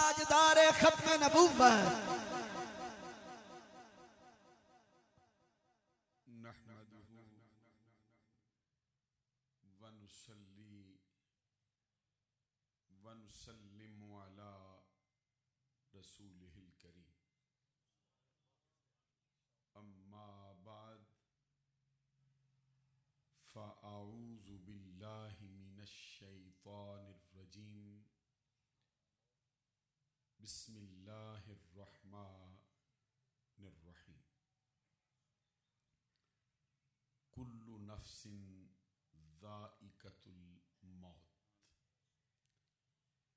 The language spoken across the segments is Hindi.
ताजदार खत्म नबूवत नहमदुहु व नुसल्ली व नुसल्लिमु अला रसूलिहिल करीम अम्मा बाद फ़अऊज़ु बिल्लाहि मिनश शैतानिर रजीम बिस्मिल्लाहिर रहमानिर रहीम कुल्लु नफ्सिन ज़ाइक़तुल मौत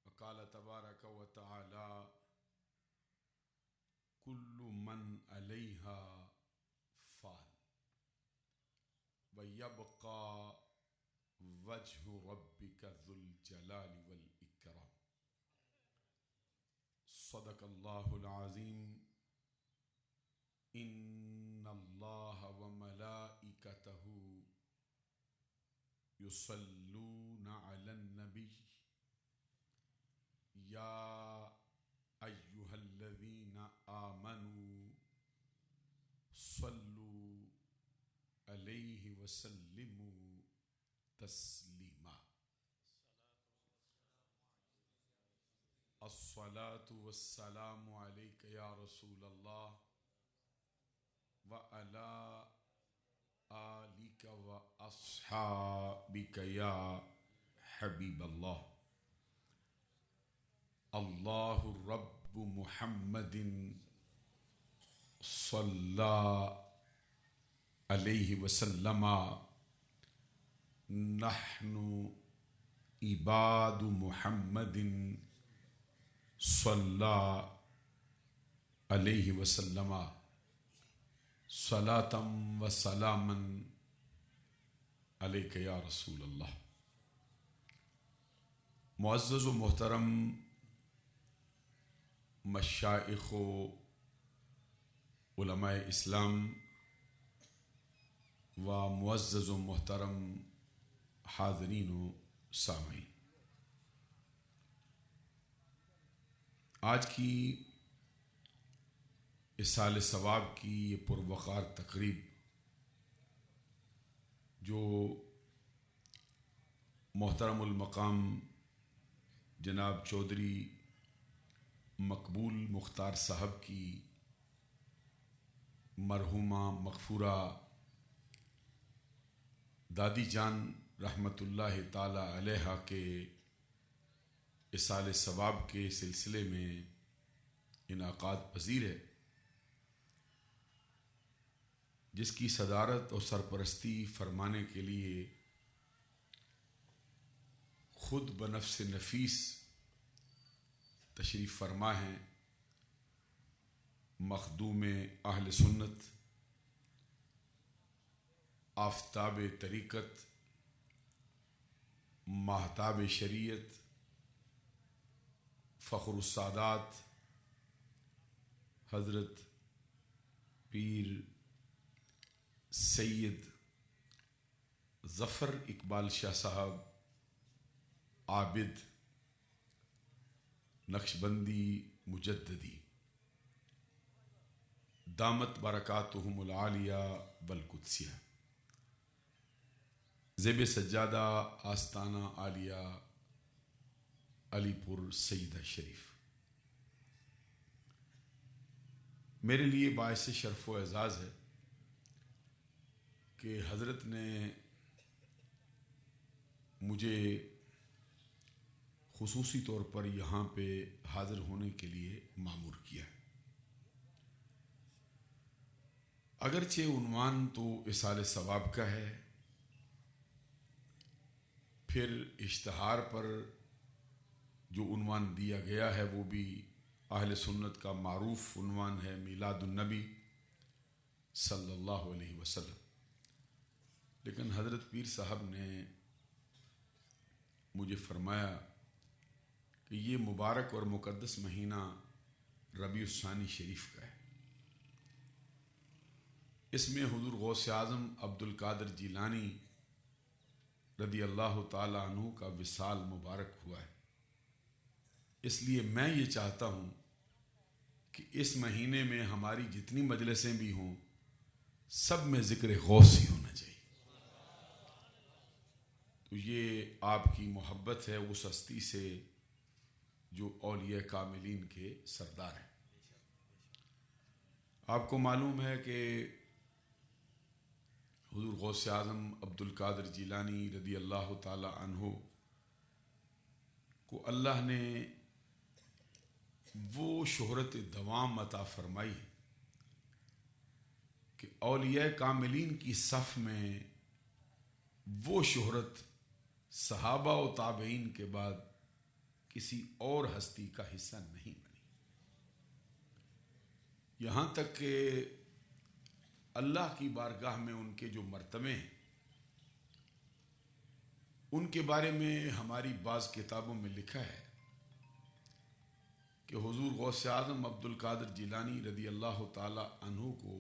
वक़ाल तबारक व तआला कुल्लु मन अलैहा फ़ान व यबक़ा वज्हु रब्बिका ज़ुल जलालि वल इकराम सदक़ल्लाहुल अज़ीम इन्नल्लाह व मलाइकतहु युसल्लूना अलन नबी या अय्युहल्लज़ीना आमनू सल्लू अलैहि वसल्लिमू तस्लीमा अस्सलातु वस्सलामु अलैका या रसूलल्लाह व अला आलिका व अस्हाबिका या हबीबल्लाह अल्लाहु रब्बु मुहम्मदिन सल्ला अलैहि वसल्लमा नहनु इबादु मुहम्मदिन सल्ला अलैहि वसल्लमा सलातम व सलामन अलैका या रसूल अल्लाह। मुअज़्ज़ज़ व मोहतरम मशाइख़ व उलमाए इस्लाम व मुअज़्ज़ज़ व मोहतरम हाज़रीन व सामीन, आज की इसाल सवाब की ये पुरवक़ार तक़रीब जो मोहतरमुल मक़ाम जनाब चौधरी मकबूल मुख्तार साहब की मरहुमा मग़फ़ूरा दादी जान रहमतुल्लाह ताला अलैहा के इसाल सवाब के सिलसिले में इनाक़ाद पज़ीर है, जिसकी सदारत और सरपरस्ती फरमाने के लिए खुद बनफ्स नफीस तशरीफ़ फरमा हैं मखदूम अहल सुन्नत आफ्ताब तरीक़त महताब शरीयत फ़ख़्रुस्सादात हज़रत पीर सैयद ज़फ़र इकबाल शाह साहब आबिद नक्शबंदी मुजद्ददी दामत बरकातुहुमुल आलिया वल कुद्सिया ज़ेब सज्जादा आस्ताना आलिया अलीपुर सईदा शरीफ। मेरे लिए बाइस शर्फ़ व एज़ाज़ है कि हज़रत ने मुझे ख़ुसूसी तौर पर यहाँ पे हाज़िर होने के लिए मामूर किया। अगरचे उन्वान तो इसाल सवाब का है, फिर इश्तहार पर जो उन्वान दिया गया है वो भी अहले सुन्नत का मारूफ उन्वान है मीलादुन नबी सल्लल्लाहु अलैहि वसल्लम। लेकिन हज़रत पीर साहब ने मुझे फ़रमाया कि ये मुबारक और मुक़द्दस महीना रबीउस्सानी शरीफ का है, इसमें हुज़ूर गौसे आज़म अब्दुल कादिर जिलानी रदी अल्लाह ताला अन्हु का विसाल मुबारक हुआ है। इसलिए मैं ये चाहता हूँ कि इस महीने में हमारी जितनी मजलिसें भी हों, सब में ज़िक्र गौस ही होना चाहिए। तो ये आपकी मोहब्बत है उस हस्ती से जो औलिया कामिलीन के सरदार हैं। आपको मालूम है कि हुज़ूर गौस आज़म अब्दुल कादिर जिलानी रदी अल्लाह ताला अन्हु को अल्लाह ने वो शोहरत दवाम अता फरमाई कि औलिया कामिलीन की सफ़ में वो शोहरत सहाबा और ताबईन के बाद किसी और हस्ती का हिस्सा नहीं बनी। यहाँ तक कि अल्लाह की बारगाह में उनके जो मर्तबे हैं, उनके बारे में हमारी बाज़ किताबों में लिखा है कि हुज़ूर गौस आज़म अब्दुल कादिर जिलानी रदी अल्लाह ताला अन्हु को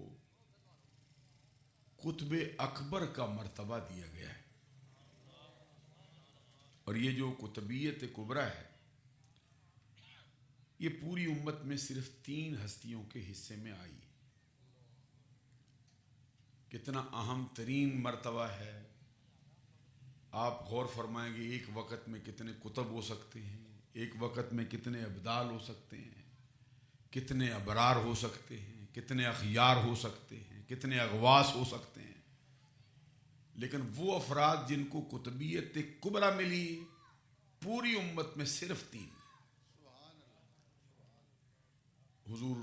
कुतुब अकबर का मर्तबा दिया गया है। और ये जो कुतुबियत कुबरा है, ये पूरी उम्मत में सिर्फ 3 हस्तियों के हिस्से में आई। कितना अहम तरीन मर्तबा है। आप गौर फरमाएंगे एक वक़्त में कितने कुतुब हो सकते हैं, एक वक़्त में कितने अब्दाल हो सकते हैं, कितने अबरार हो सकते हैं, कितने अखियार हो सकते हैं, कितने अगवास हो सकते हैं। लेकिन वो अफराद जिनको कुतुबियत कुबरा मिली, पूरी उम्मत में सिर्फ 3। हुजूर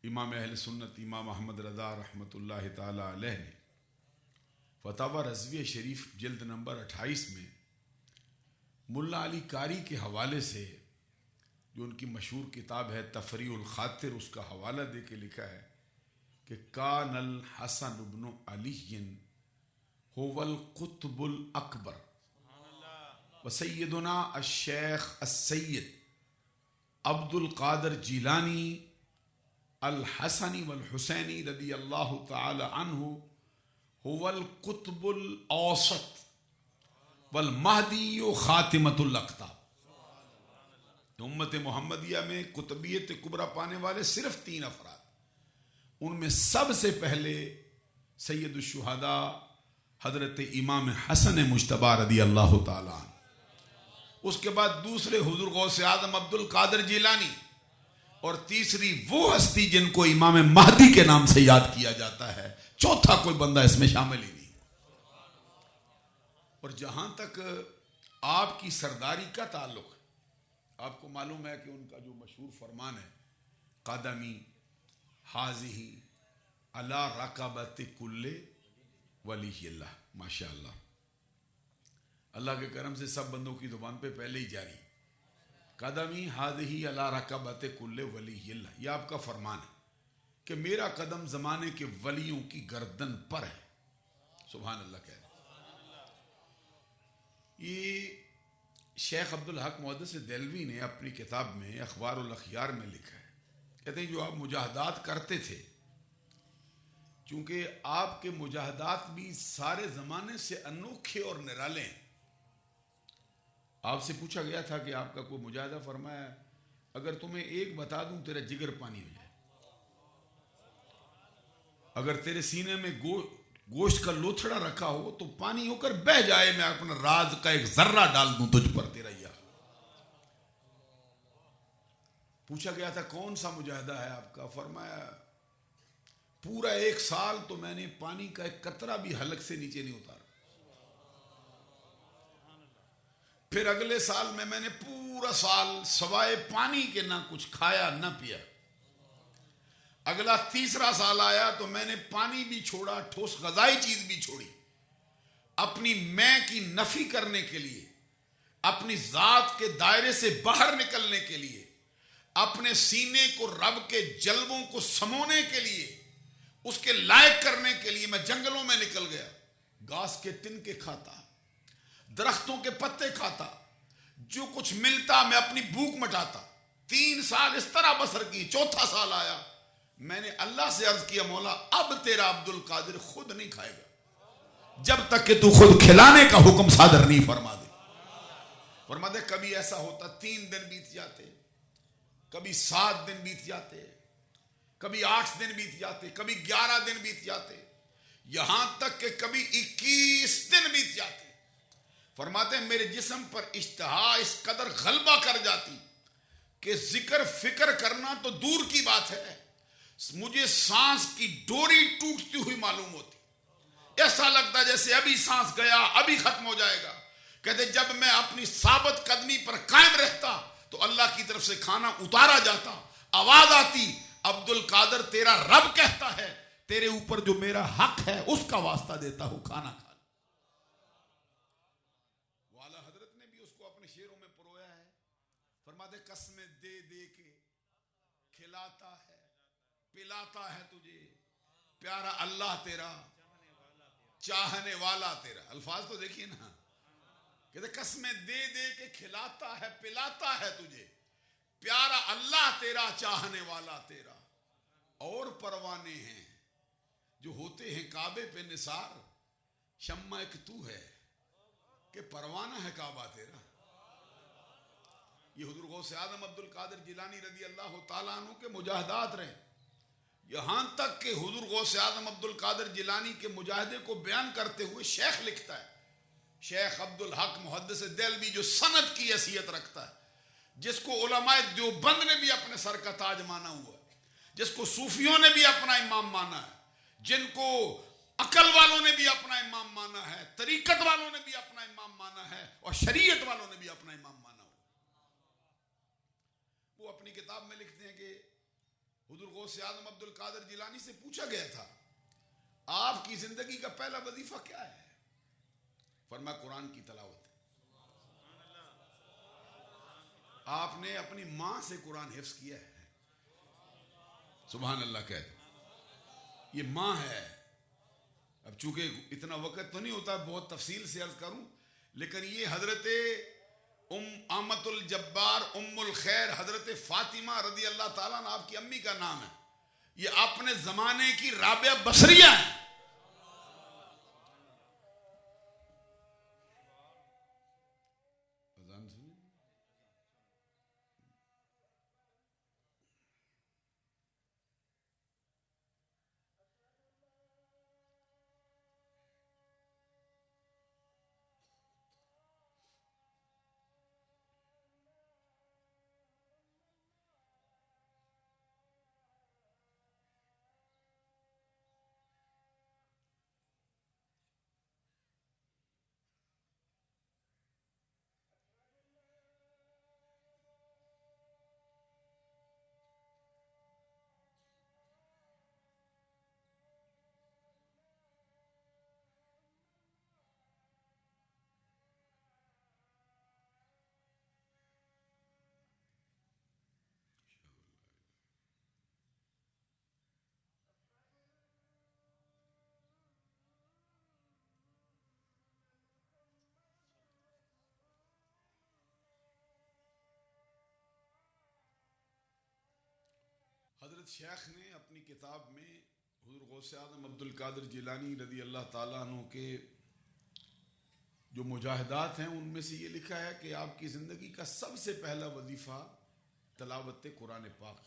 इमाम अहले सुन्नत इमाम अहमद रज़ा रहमतुल्लाह ताला अलैह ने फतावा रज़विया शरीफ जिल्द नंबर 28 में मुल्ला अली कारी के हवाले से, जो उनकी मशहूर किताब है तफरीउल खातिर, उसका हवाला दे के लिखा है कि कानल हसन इब्न अली हुवल कुतुबुल अकबर व सय्यदुना अश-शेख अस-सय्यद अब्दुल कादिर जिलानी अल हसनी वल हुसैनी रदी अल्लाह ताला अन्हु हुवल कुतुबुल औसत वल महदी खातिमतुल अक़ताब। उम्मत मोहम्मदिया में कुतुबियत कुबरा पाने वाले सिर्फ 3 अफराद, उनमें सबसे पहले सैयदुश शुहदा हजरत इमाम हसन मुज्तबा रदी अल्लाह ताला, उसके बाद दूसरे हुजूर गौस आज़म अब्दुल कादिर जिलानी, और तीसरी वो हस्ती जिनको इमाम महदी के नाम से याद किया जाता है। चौथा कोई बंदा इसमें शामिल ही नहीं। और जहां तक आपकी सरदारी का ताल्लुक है, आपको मालूम है कि उनका जो मशहूर फरमान है, कदमी हाज़िही अला रक़बति कुल्ले वलीहिल्लाह। माशाअल्लाह, अल्लाह के करम से सब बंदों की जुबान पे पहले ही जारी, कदमी हाज़िही अला रक़बति कुल्ले वलीहिल्लाह। यह आपका फरमान है कि मेरा कदम ज़माने के वलियों की गर्दन पर है। सुभान अल्लाह कह रहे। ये शेख अब्दुल हक मुहद्दिस देलवी ने अपनी किताब में अखबारुल अखयार में लिखा है। कहते हैं जो आप मुजाहदात करते थे, चूंकि आपके मुजाहदात भी सारे ज़माने से अनोखे और निराले हैं। आपसे पूछा गया था कि आपका कोई मुजाहदा, फरमाया अगर तुम्हें एक बता दूं तेरा जिगर पानी हो जाए, अगर तेरे सीने में गोश्त का लोथड़ा रखा हो तो पानी होकर बह जाए, मैं अपना राज का एक जर्रा डाल दूं तुझ पर तेरा यार। पूछा गया था कौन सा मुजाहिदा है आपका, फरमाया पूरा 1 साल तो मैंने पानी का एक कतरा भी हलक से नीचे नहीं उतारा। फिर अगले साल में मैंने पूरा साल सवाए पानी के ना कुछ खाया ना पिया। अगला तीसरा साल आया तो मैंने पानी भी छोड़ा, ठोस ग़िज़ाई चीज भी छोड़ी, अपनी मैं की नफी करने के लिए, अपनी जात के दायरे से बाहर निकलने के लिए, अपने सीने को रब के जल्बों को समोने के लिए, उसके लायक करने के लिए मैं जंगलों में निकल गया। घास के तिनके खाता, दरख्तों के पत्ते खाता, जो कुछ मिलता मैं अपनी भूख मिटाता। 3 साल इस तरह बसर की। चौथा साल आया, मैंने अल्लाह से अर्ज किया मौला अब तेरा अब्दुल कादिर खुद नहीं खाएगा जब तक कि तू खुद खिलाने का हुक्म सादर नहीं फरमा दे। फरमा दे कभी ऐसा होता 3 दिन बीत जाते, कभी 7 दिन बीत जाते, कभी 8 दिन बीत जाते, कभी 11 दिन बीत जाते, यहां तक कि कभी 21 दिन बीत जाते। फरमाते हैं मेरे जिस्म पर इश्तहा इस कदर गलबा कर जाती कि जिक्र फिक्र करना तो दूर की बात है, मुझे सांस की डोरी टूटती हुई मालूम होती। ऐसा लगता जैसे अभी सांस गया, अभी खत्म हो जाएगा। कहते जब मैं अपनी साबित कदमी पर कायम रहता तो अल्लाह की तरफ से खाना उतारा जाता, आवाज आती, अब्दुल कादर तेरा रब कहता है तेरे ऊपर जो मेरा हक है उसका वास्ता देता हूं, खाना खा। वाला हजरत ने भी उसको अपने शेरों में परोया है। फरमाते कसमें दे दे के खिलाता है पिलाता है तुझे, प्यारा अल्लाह तेरा, चाहने वाला तेरा। अल्फाज तो देखिए ना, कहते कसमें दे दे के खिलाता है पिलाता है तुझे, प्यारा अल्लाह तेरा, चाहने वाला तेरा। और परवाने हैं जो होते हैं काबे पे निसार, शम्मा एक तू है कि परवाना है काबा तेरा। ये हुजूर गौसे आजम अब्दुल कादिर जिलानी रजी अल्लाह तआला अन्हु के मुजाहिदात रहे, यहां तक कि हुजूर गौसे आजम अब्दुल कादिर जिलानी के मुजाहिदे को बयान करते हुए शेख लिखता है, शेख अब्दुल हक मुहद्दिस देलवी, जो सनद की हैसियत रखता है, जिसको उलमाए देवबंद ने भी अपने सर का ताज माना हुआ है, जिसको सूफियों ने भी अपना इमाम माना है, जिनको अकल वालों ने भी अपना इमाम माना है, तरीकत वालों ने भी अपना इमाम माना है, और शरीयत वालों ने भी अपना इमाम माना हुआ। वो अपनी किताब में लिखते हैं कि हुजूर गौसे आजम अब्दुल कादिर जिलानी से पूछा गया था आपकी जिंदगी का पहला वजीफा क्या है? फरमा कुरान की तलावत। आपने अपनी मां से कुरान हिफ्ज किया है, सुभान अल्लाह कहते। ये मां है। अब चूंकि इतना वक्त तो नहीं होता बहुत तफसील से अर्ज करूं, लेकिन ये हजरत आमतुल जब्बार उम्मुल खैर हजरत फातिमा रदी अल्लाह ताला अन्हा आपकी अम्मी का नाम है। ये अपने जमाने की राबिया बसरिया है। हजरत शेख ने अपनी किताब में हुजूर गौसे आजम अब्दुल कादिर जिलानी रदी अल्लाह ताला अन्हु के जो मुजाहिदात हैं उनमें से ये लिखा है कि आपकी ज़िंदगी का सबसे पहला वजीफ़ा तलावत कुरान पाक।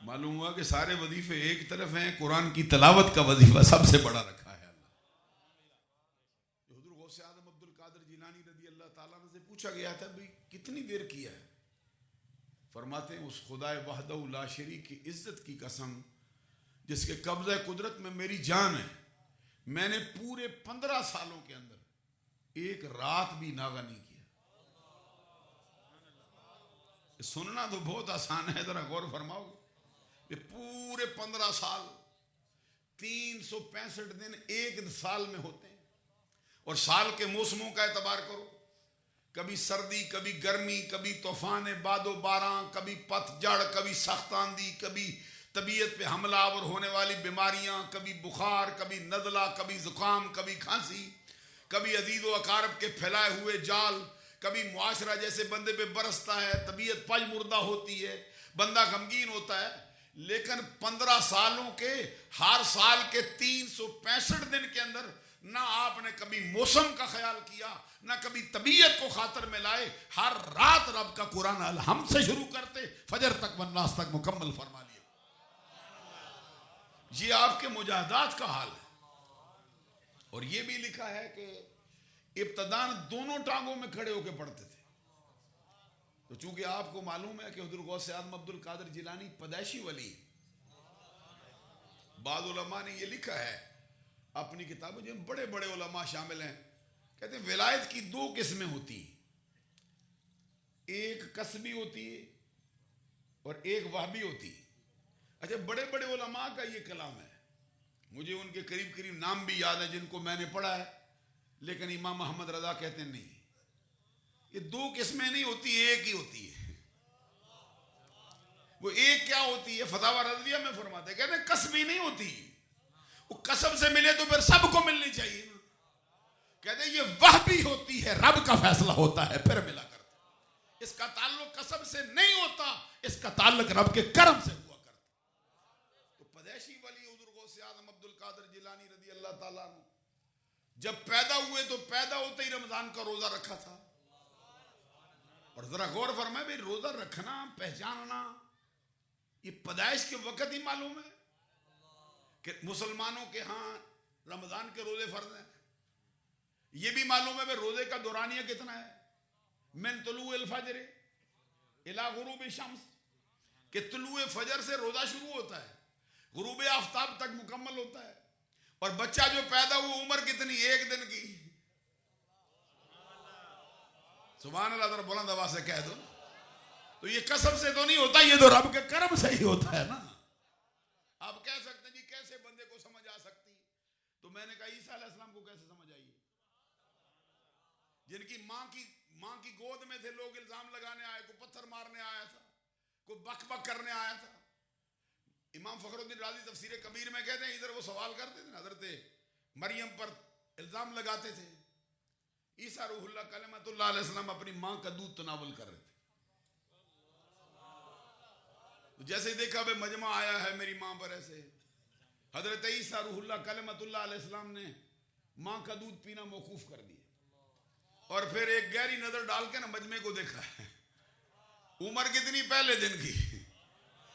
मालूम हुआ कि सारे वजीफे एक तरफ हैं, कुरान की तलावत का वजीफा सबसे बड़ा रखा है अल्लाह। हुजूर गौसे आजम अब्दुल कादिर जिलानी रदी अल्लाह ताला अन्हु से पूछा गया था भाई कितनी देर किया है? फरमाते हैं उस खुदाए वहदहू ला शरीक की इज्जत की कसम जिसके कब्ज़े कुदरत में मेरी जान है, मैंने पूरे 15 सालों के अंदर एक रात भी नागा नहीं किया। सुनना तो बहुत आसान है, जरा गौर फरमाओगे। ये पूरे 15 साल 365 दिन एक साल में होते हैं, और साल के मौसमों का एतबार करो, कभी सर्दी, कभी गर्मी, कभी तूफान बादो बारां, कभी पतझड़, कभी सख्त आंधी, कभी तबीयत पे हमलावर होने वाली बीमारियां, कभी बुखार, कभी नज़ला, कभी जुकाम, कभी खांसी, कभी अजीज़ व अकारब के फैलाए हुए जाल, कभी मुआशरा जैसे बंदे पे बरसता है, तबीयत पजमुर्दा होती है, बंदा गमगीन होता है। लेकिन 15 सालों के हर साल के 365 दिन के अंदर ना आपने कभी मौसम का ख्याल किया, ना कभी तबीयत को खातर में लाए, हर रात रब का कुरान अलहम से शुरू करते, फजर तक वन्नास तक मुकम्मल फरमा लिए। ये आपके मुजाहदात का हाल है। और ये भी लिखा है कि इब्तदान दोनों टांगों में खड़े होकर पढ़ते थे। तो चूंकि आपको मालूम है कि हुज़ूर गौस आज़म अब्दुल कादिर जिलानी पैदाइशी वली, बाद उलमा ने ये लिखा है अपनी किताबों, जिन बड़े बड़े उलमा शामिल हैं, कहते हैं विलायत की दो किस्में होती, एक कसबी होती है और एक वहबी होती। अच्छा, बड़े बड़े उलमा का ये कलाम है, मुझे उनके करीब करीब नाम भी याद है जिनको मैंने पढ़ा है, लेकिन इमाम अहमद रजा कहते हैं नहीं, ये दो किस्में नहीं होती, एक ही होती है। वो एक क्या होती है, फतावा रज़विया में फरमाते हैं, कहते हैं कसबी नहीं होती, वो कसब से मिले तो फिर सबको मिलनी चाहिए ना। कहते हैं ये वहबी होती है, रब का फैसला होता है फिर मिला करता, इसका ताल्लुक कसब से नहीं होता, इसका ताल्लुक रब के करम से हुआ करता। तो पैदाइशी वली हुज़ूर गौस आज़म अब्दुल कादिर जिलानी रज़ी अल्लाह ताला अन्हु जब पैदा हुए तो पैदा होते ही रमजान का रोजा रखा था। और जरा गौर फरमाए भाई, रोजा रखना, पहचानना, ये पैदाइश के वक्त ही मालूम है कि मुसलमानों के यहाँ रमजान के रोजे फर्ज हैं। ये भी मालूम है भाई रोजे का दौरानिया कितना है, मिन तुलूइल फज्र इला गुरूबि शम्स, कि तुलूए फजर से रोजा शुरू होता है, गुरूब आफ्ताब तक मुकम्मल होता है। और बच्चा जो पैदा हुआ उम्र कितनी, एक दिन की। सुभान अल्लाह, जरा बुलंद आवाज से कह दो। तो ये कसम से तो नहीं होता, ये तो रब के करम से ही होता है ना। आप कह सकते हैं जी कैसे बंदे को समझ आ सकती, तो मैंने कहा ईसा अलैहिस्सलाम को कैसे समझ आई, जिनकी मां की गोद में थे, लोग इल्जाम लगाने आए, को पत्थर मारने आया था, को बक बक करने आया था। इमाम फखरुद्दीन राजी तफसीर कबीर में कहते हैं, इधर वो सवाल करते थे, हज़रत मरियम पर इल्जाम लगाते थे। ईसा रूहुल्लाह कलिमतुल्लाह अलैहिस्सलाम अपनी मां का दूध तनावुल कर रहे थे, तो जैसे ही देखा भाई मजमा आया है मेरी मां पर, ऐसे हज़रत ईसा रूहुल्लाह कलिमतुल्लाह अलैहिस्सलाम ने मां का दूध पीना मौकूफ कर दिया। और फिर एक गहरी नजर डाल के ना मजमे को देखा है, उम्र कितनी, पहले दिन की,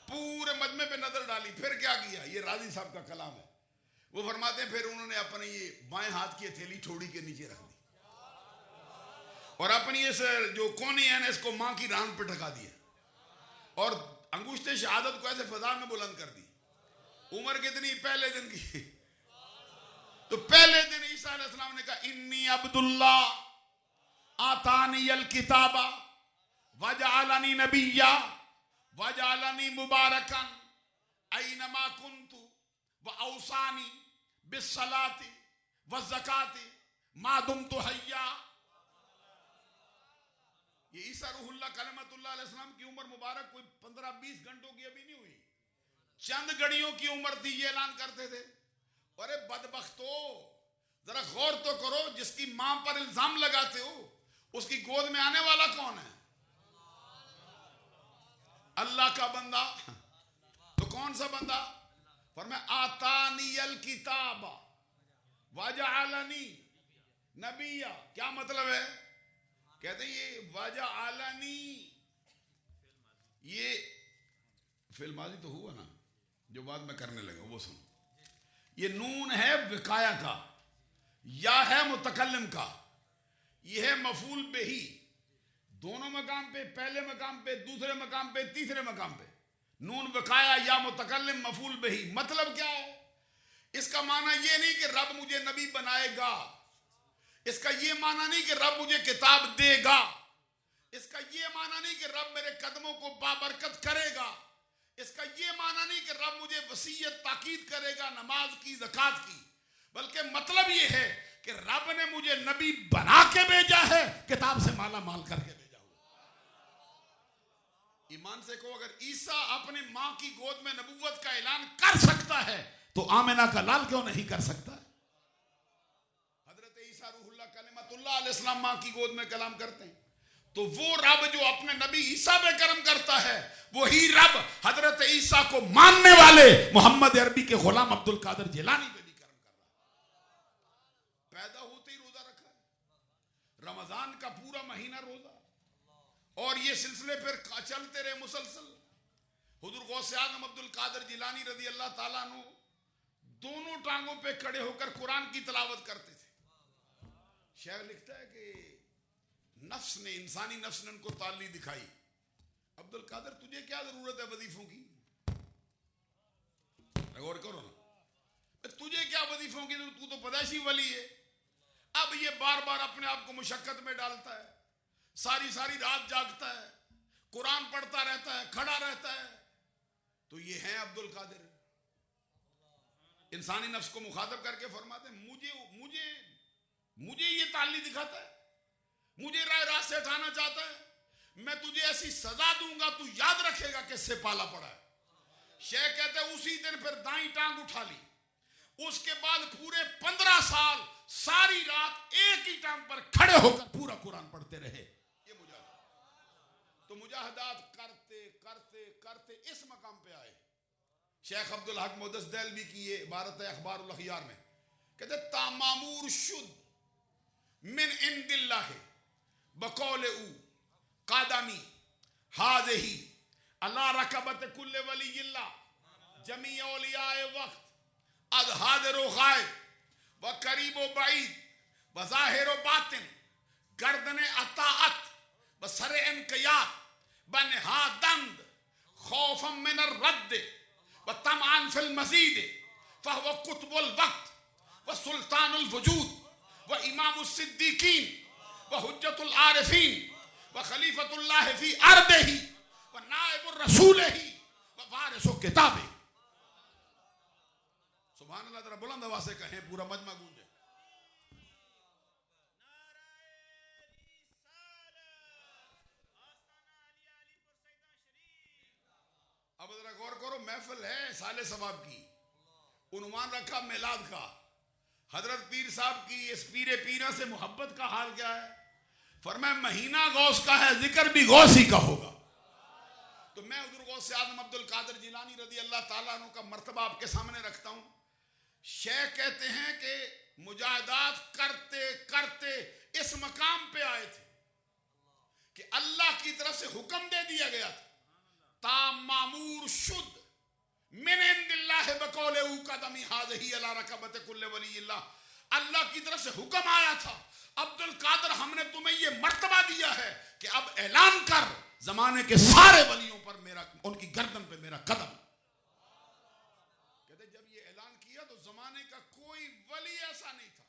पूरे मजमे पे नजर डाली। फिर क्या किया, ये राजी साहब का कलाम है, वो फरमाते हैं फिर उन्होंने अपने ये बाएं हाथ की हथेली ठोड़ी के नीचे रख दी और अपनी इस जो कोनी है ना, इसको मां की रान पे टका दिया और अंगूठे शहादत को ऐसे फजा में बुलंद कर दी। उम्र कितनी, पहले दिन की। तो पहले दिन ईसा अलैहिस्सलाम ने कहा, इन्नी अब्दुल्लाह आतानी अल किताबा वजअलनी नबिय्या वजअलनी मुबारकन ऐनमा कुन्तु व औसानी बिस्सलाति व ज़काति मा दुम्तु हय्या। ये ईसा रूहुल्लाह कलिमतुल्लाह अलैहिस्सलाम की उम्र मुबारक कोई 15-20 घंटों की अभी नहीं हुई, चंद घड़ियों की उम्र थी। ये ऐलान करते थे, अरे बदबख्तो जरा गौर तो करो, जिसकी मां पर इल्जाम लगाते हो उसकी गोद में आने वाला कौन है, अल्लाह का बंदा। तो कौन सा बंदा, फरमाया आतानियल किताब वजअलनी नबिय्या। क्या मतलब है, कहते हैं ये वजअलनी, ये फिल्माजी तो हुआ ना, जो बाद में करने लगे वो सुनो। ये नून है विकाया का, या है मुतकल्लिम का, ये है मफूल बिही, दोनों मकाम पे, पहले मकाम पे, दूसरे मकाम पे, तीसरे मकाम पे। नून विकाया या मुतकल्लिम मफूल बिही। मतलब क्या है, इसका माना ये नहीं कि रब मुझे नबी बनाएगा, इसका ये माना नहीं कि रब मुझे किताब देगा, इसका ये माना नहीं कि रब मेरे कदमों को बाबरकत करेगा, इसका ये माना नहीं कि रब मुझे वसीयत ताकीद करेगा नमाज की, ज़कात की, बल्कि मतलब ये है कि रब ने मुझे नबी बना के भेजा है, किताब से माला माल करके भेजा हुआ। ईमान से कहो, अगर ईसा अपनी मां की गोद में नबूवत का ऐलान कर सकता है तो आमिना का लाल क्यों नहीं कर सकता है। हजरत ईसा रूहुल्लाह कलिमतुल्लाह अलैहिस्सलाम मां की गोद में कलाम करते हैं, तो वो रब जो अपने नबी ईसा पे करम करता है, वही रब हजरत ईसा को मानने वाले मोहम्मद अरबी के गुलाम अब्दुल कादिर जिलानी पे भी करम कर रहा है। पैदा होते ही रोजा रखा है, रमजान का पूरा महीना रोजा, और ये सिलसिले फिर चलते रहे मुसलसल। हुजूर गौसे आजम अब्दुल कादिर जिलानी रजी अल्लाह ताला अन्हु दोनों टांगों पे खड़े होकर कुरान की तिलावत करते थे। शेख लिखता है कि नफ्स ने, इंसानी नफ्स ने उनको ताली दिखाई, अब्दुल कादिर तुझे क्या जरूरत है वजीफों की, गौर करो ना, तुझे क्या वजीफों की, तू तो पैदाइशी वली है। अब ये बार बार अपने आप को मुशक्कत में डालता है, सारी सारी रात जागता है, कुरान पढ़ता रहता है, खड़ा रहता है, तो ये है अब्दुल कादिर। इंसानी नफ्स को मुखातब करके फरमाते हैं मुझे मुझे मुझे ये ताली दिखाता है, मुझे राह रात से हटाना चाहता है, मैं तुझे ऐसी सजा दूंगा तू याद रखेगा किससे पाला पड़ा है। शेख कहते हैं उसी दिन फिर दाई टांग उठा ली, उसके बाद पूरे 15 साल सारी रात एक ही टांग पर खड़े होकर पूरा कुरान पढ़ते रहे। ये मुजाहिद, तो मुजाहिदात करते करते करते इस मकाम पे आए। शेख अब्दुल हक मुहद्दिस देलवी की ये इबारत है अखबारुल अखयार में, कहते तामामूर शुद मिन इंदिल्लाह बकौले कादमी हाज़िही अला रकबत कुल्ले वलीयिल्ला जमी औलियाए वक्त अद हादिर व गायब व करीब व बईद व ज़ाहिर व बातिन गर्दन अताअत व सर इनक़ियाद व निहादंद खौफम मिन अर्रद्द व तमान फिल मज़ीद फहुव कुतुबुल वक्त व सुल्तानुल वजूद व इमामुस सिद्दीकीन व हुज्जतुल आरिफीन व खलीफतुल्लाह फी अर्दिही व नाइबुर रसूलिही व वारिसु किताबे। सुभान अल्लाह, जरा बुलंद आवाज से कहें, पूरा मजमा गूंजे। अब जरा गौर करो, महफिल है साले सवाब की, उन्वान रखा मिलाद का, हजरत पीर साहब की इस पीरे पीरा से मोहब्बत का हाल क्या है। फरमाया महीना गौस का है, जिक्र भी गौस ही का होगा। तो मैं हुजूर गौस आजम अब्दुल कादिर जिलानी रज़ी अल्लाह ताला अन्हु का मर्तबा आपके सामने रखता हूं। शेख कहते हैं कि मुजाहिदात करते करते इस मकाम पे आए थे कि अल्लाह की तरफ से हुक्म दे दिया गया था, तामामूर शुद मिन इंदिल्लाह बकौले कदमी हाज़िही अला रकबत कुल्ले वलीयिल्लाह, अल्लाह की तरफ से हुक्म आया था, अब्दुल कादिर हमने तुम्हें यह मर्तबा दिया है कि अब ऐलान कर जमाने के सारे वलियों पर मेरा, उनकी गर्दन पे मेरा कदम। कहते जब ये ऐलान किया तो जमाने का कोई वली ऐसा नहीं था,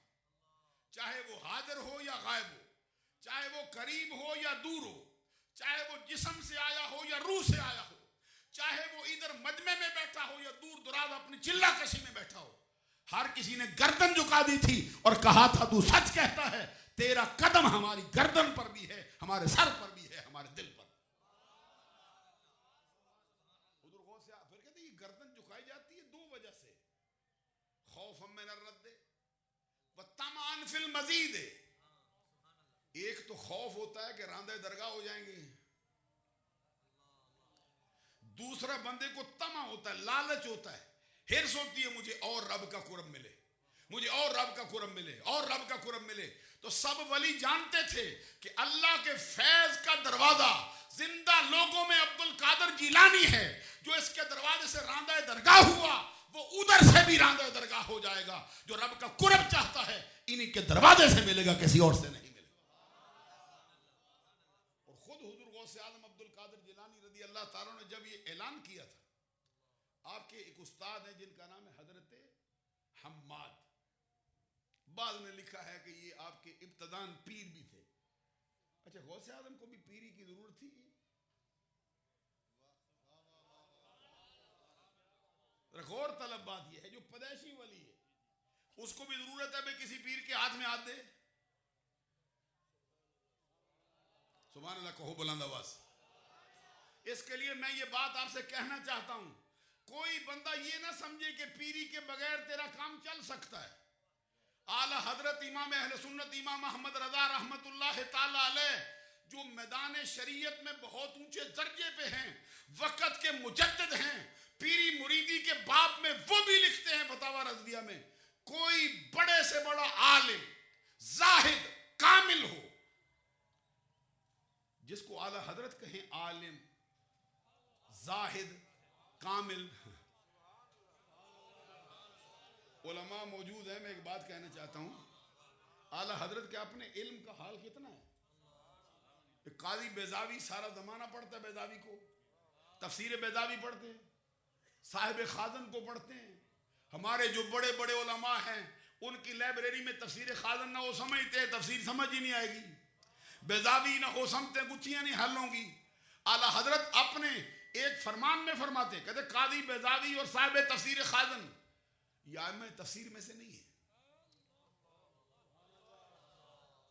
चाहे वो हाजिर हो या गायब हो, चाहे वो करीब हो या दूर हो, चाहे वो जिस्म से आया हो या रूह से आया हो, चाहे वो इधर मजमे में बैठा हो या दूर दराज अपनी चिल्ला कशी में बैठा हो, हर किसी ने गर्दन झुका दी थी और कहा था तू सच कहता है, तेरा कदम हमारी गर्दन पर भी है, हमारे सर पर भी है, हमारे दिल पर। फिर कहते ये गर्दन झुकाई जाती है दो वजह से, खौफ मिन अर्रद्द व तमान फिल मजीद। एक तो खौफ होता है कि रांदे दरगाह हो जाएंगे, दूसरा बंदे को तमा होता है, लालच होता है, हिर्स होती है मुझे और रब का कुरब मिले, मुझे और रब का कुरब मिले, और रब का कुरब मिले। तो सब वली जानते थे कि अल्लाह के फैज का दरवाजा जिंदा लोगों में अब्दुल कादिर जिलानी है, जो इसके दरवाजे से रांदा दरगाह हुआ वो उधर से भी रांदा दरगाह हो जाएगा। जो रब का कुरब चाहता है इन्हीं के दरवाजे से मिलेगा, किसी और से नहीं मिलेगा। और खुद हुजूर गौसे आजम अब्दुल कादिर जिलानी रज़ी अल्लाह ताला ने जब ये ऐलान किया था, आपके एक उस्ताद हैं जिनका नाम है हजरत हम्माद, बाद में लिखा है कि ये आपके इब्तदान पीर भी थे। अच्छा, गौसे आजम को भी पीरी की जरूरत थी? गौर तलब बात यह है, जो पैदाइशी वली है उसको भी जरूरत है भाई किसी पीर के हाथ में हाथ दे। सुभान अल्लाह, कहो बुलंद आवाज। इसके लिए मैं ये बात आपसे कहना चाहता हूं, कोई बंदा ये ना समझे कि पीरी के बगैर तेरा काम चल सकता है। आला हजरत इमाम अहले सुन्नत इमाम अहमद रजा रहमतुल्लाह ताला अलैह, जो मैदान शरीयत में बहुत ऊंचे दर्जे पे हैं, वक़्त के मुजद्दिद हैं, पीरी मुरीदी के बाब में वो भी लिखते हैं फतावा रज़विया में, कोई बड़े से बड़ा आलिम, जाहिद, कामिल हो, जिसको आला हजरत कहें, आलिम, जाहिद, कामिल। उलमा मौजूद है, मैं एक बात कहना चाहता हूं, आला हजरत के अपने इल्म का हाल कितना है। काजी बेजावी सारा जमाना पढ़ता है, बेजावी को तफसीर बेजावी पढ़ते हैं, साहिब खाजन को पढ़ते हैं। हमारे जो बड़े बड़े उलमा हैं उनकी लाइब्रेरी में तफसीर खाजन ना हो समझते हैं, तफसीर समझ ही नहीं आएगी। बेजावी ना हो समझते, गुत्थियां नहीं हल होंगी। आला हजरत अपने एक फरमान में फरमाते, कहते काजी बेजावी और साहिब तफसीर खाजन या में तफसीर में से नहीं है।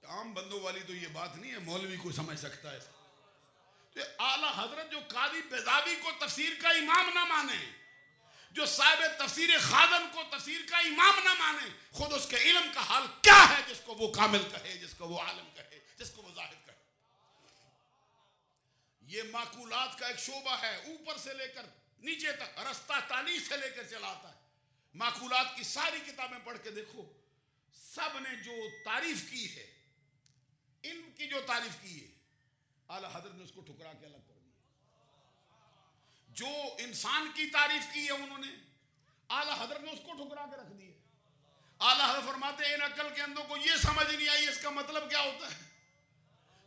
आम बंदों वाली तो ये बात नहीं है, मौलवी को समझ सकता है। तो आला हजरत जो काजी बेजावी को तफसीर का इमाम ना माने, जो साहिब तफसीर खाजन को तफसीर का इमाम ना माने, खुद उसके इल्म का हाल क्या है जिसको वो कामिल कहे, जिसको वो आलिम कहे, जिसको वो जाहिद कहे। ये माकूलात का एक शोबा है, ऊपर से लेकर नीचे तक रस्ता ताली से लेकर चला आता है। माकूलात की सारी किताबें पढ़ के देखो, सब ने जो तारीफ की है, इल्म की जो तारीफ की है, आला हजरत ने उसको ठुकरा के अलग कर दिया। जो इंसान की तारीफ की है उन्होंने, आला हजरत ने उसको ठुकरा के रख दिया। आला हजरत फरमाते हैं, इन अकल के अंदर को ये समझ नहीं आई इसका मतलब क्या होता है।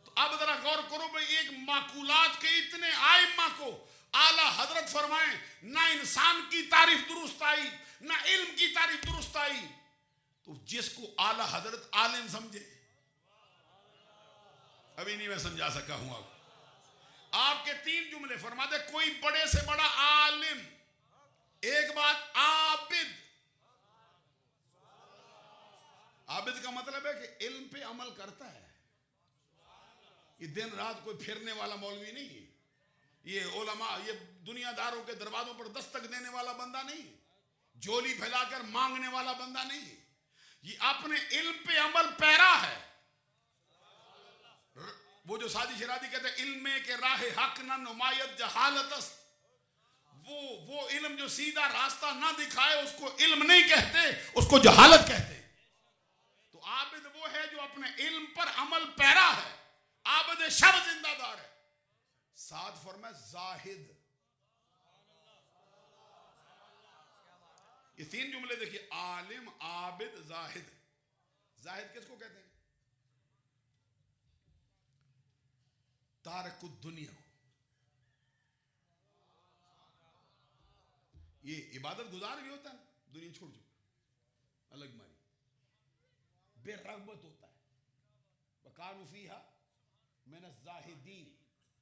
तो अब जरा गौर करो भाई, एक माकूलात के इतने आइम्मा को आला हजरत फरमाएं, ना इंसान की तारीफ दुरुस्त आई, ना इल्म की तारीफ दुरुस्त आई, तो जिसको आला हजरत आलिम समझे, अभी नहीं मैं समझा सका हूं आपके तीन जुमले फरमाते, कोई बड़े से बड़ा आलिम, एक बात आबिद। आबिद का मतलब है कि इल्म पे अमल करता है। ये दिन रात कोई फिरने वाला मौलवी नहीं है, ये उलमा, ये दुनियादारों के दरवाजों पर दस्तक देने वाला बंदा नहीं है, झोली फैलाकर मांगने वाला बंदा नहीं है। ये अपने इल्म पे अमल पैरा है। वो जो सादी शरादी कहते हैं, इल्म के राह हक न नुमायत जहालतस, वो इल्म जो सीधा रास्ता ना दिखाए उसको इल्म नहीं कहते, उसको जहालत कहते। तो आबिद वो है जो अपने इल्म पर अमल पैरा है, आबिद शब जिंदादार है। साथ फरमाए जाहिद। ये तीन जुमले देखिए, आलिम, आबिद, जाहिद। जाहिद किसको कहते हैं? तारकुद दुनिया को। ये इबादत गुजार भी होता है, दुनिया छोड़ चुका, अलग मारी, बेरगबत होता है। वकानु फीहा मिन ज़ाहिदीन।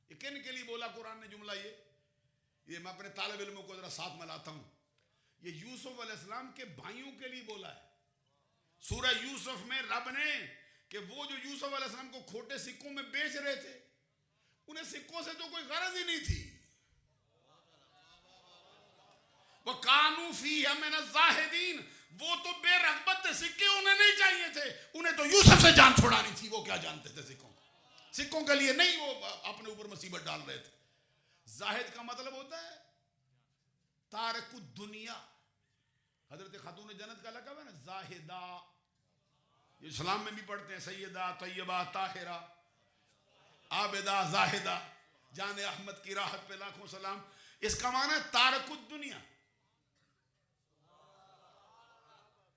ये किन के लिए बोला कुरान ने जुमला? ये मैं अपने तालिब इल्मों को जरा साथ में लाता हूं। ये यूसुफ अलैहिस्सलाम के भाइयों के लिए बोला है। सूरह यूसुफ में रब ने कि वो जो यूसुफ अलैहिस्सलाम को खोटे सिक्कों में बेच रहे थे, उन्हें सिक्कों से तो कोई गरज ही नहीं थी। वो कानू फीहा मिन ज़ाहिदीन, वो तो बेरगबत थे, सिक्के उन्हें नहीं चाहिए थे, उन्हें तो यूसुफ से जान छुड़ानी थी। वो क्या जानते थे सिक्कों के लिए नहीं वो अपने ऊपर मुसीबत डाल रहे थे। जाहिद का मतलब होता है तारकुद दुनिया। हजरत खातून जन्नत का लक़ब है ना जाहिदा, ये इस्लाम में भी पढ़ते हैं, सैयदा, तैयबा, ताहिरा, आबिदा, जाहिदा, जाने अहमद की राहत पे लाखों सलाम। इसका माना है तारकुद दुनिया।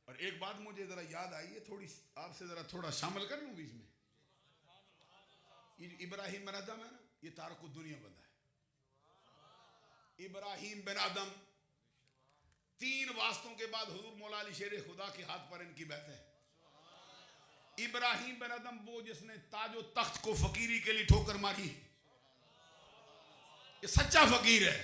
और एक बात मुझे जरा याद आई है, थोड़ी आपसे जरा थोड़ा शामिल कर लूं बीच में। इब्राहिम बिन आदम है ना, ये तारकुद दुनिया बंदा है। इब्राहिम बिन आदम, 3 वास्तों के बाद हुजूर मौला अली शेर खुदा के हाथ पर इनकी बैत है। इब्राहिम बिन आदम वो जिसने ताजो तख्त को फकीरी के लिए ठोकर मारी, ये सच्चा फकीर है।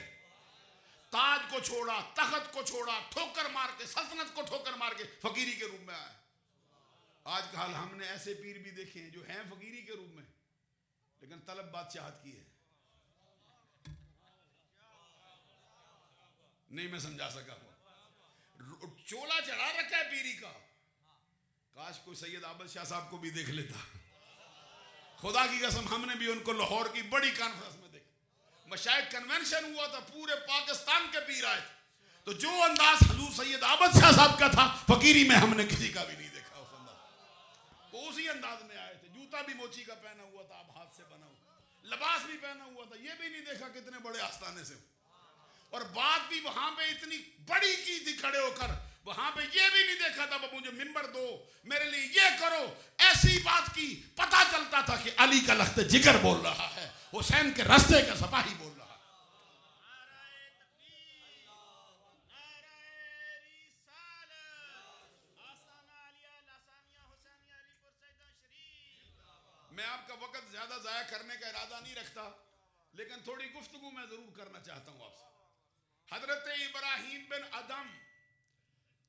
ताज को छोड़ा, तख्त को छोड़ा, ठोकर मार के, सल्तनत को ठोकर मार के फकीरी के रूप में आया। आज का हाल हमने ऐसे पीर भी देखे हैं जो हैं फकीरी के रूप में, लेकिन तलब बादशाहत की है। नहीं मैं समझा सका हूं। चोला चढ़ा रखा है पीरी का। काश कोई सैयद आबद शाह साहब को भी देख लेता। खुदा की कसम, हमने भी उनको लाहौर की बड़ी कॉन्फ्रेंस में देखा। मशाइख कन्वेंशन हुआ था, पूरे पाकिस्तान के पीर आए थे, तो जो अंदाज हजूर सैयद आबद शाह साहब का था फकीरी में, हमने किसी का भी नहीं देखा उस अंदाज। वो उसी अंदाज में आए थे, जूता भी मोची का पहना हुआ था, अब हाथ से बना हुआ, लिबास भी पहना हुआ था, ये भी नहीं देखा कितने बड़े आस्थाने से, और बात भी वहां पे इतनी बड़ी की थी खड़े होकर, वहां पे ये भी नहीं देखा था मुझे मिंबर दो, मेरे लिए ये करो, ऐसी बात की पता चलता था कि अली का लख्त जिगर बोल रहा है, हुसैन के रास्ते का सिपाही बोल रहा है। मैं आपका वक्त ज्यादा जाया करने का इरादा नहीं रखता, लेकिन थोड़ी गुफ्तगू मैं जरूर करना चाहता हूं आपसे। हजरत इब्राहिम बिन अदम,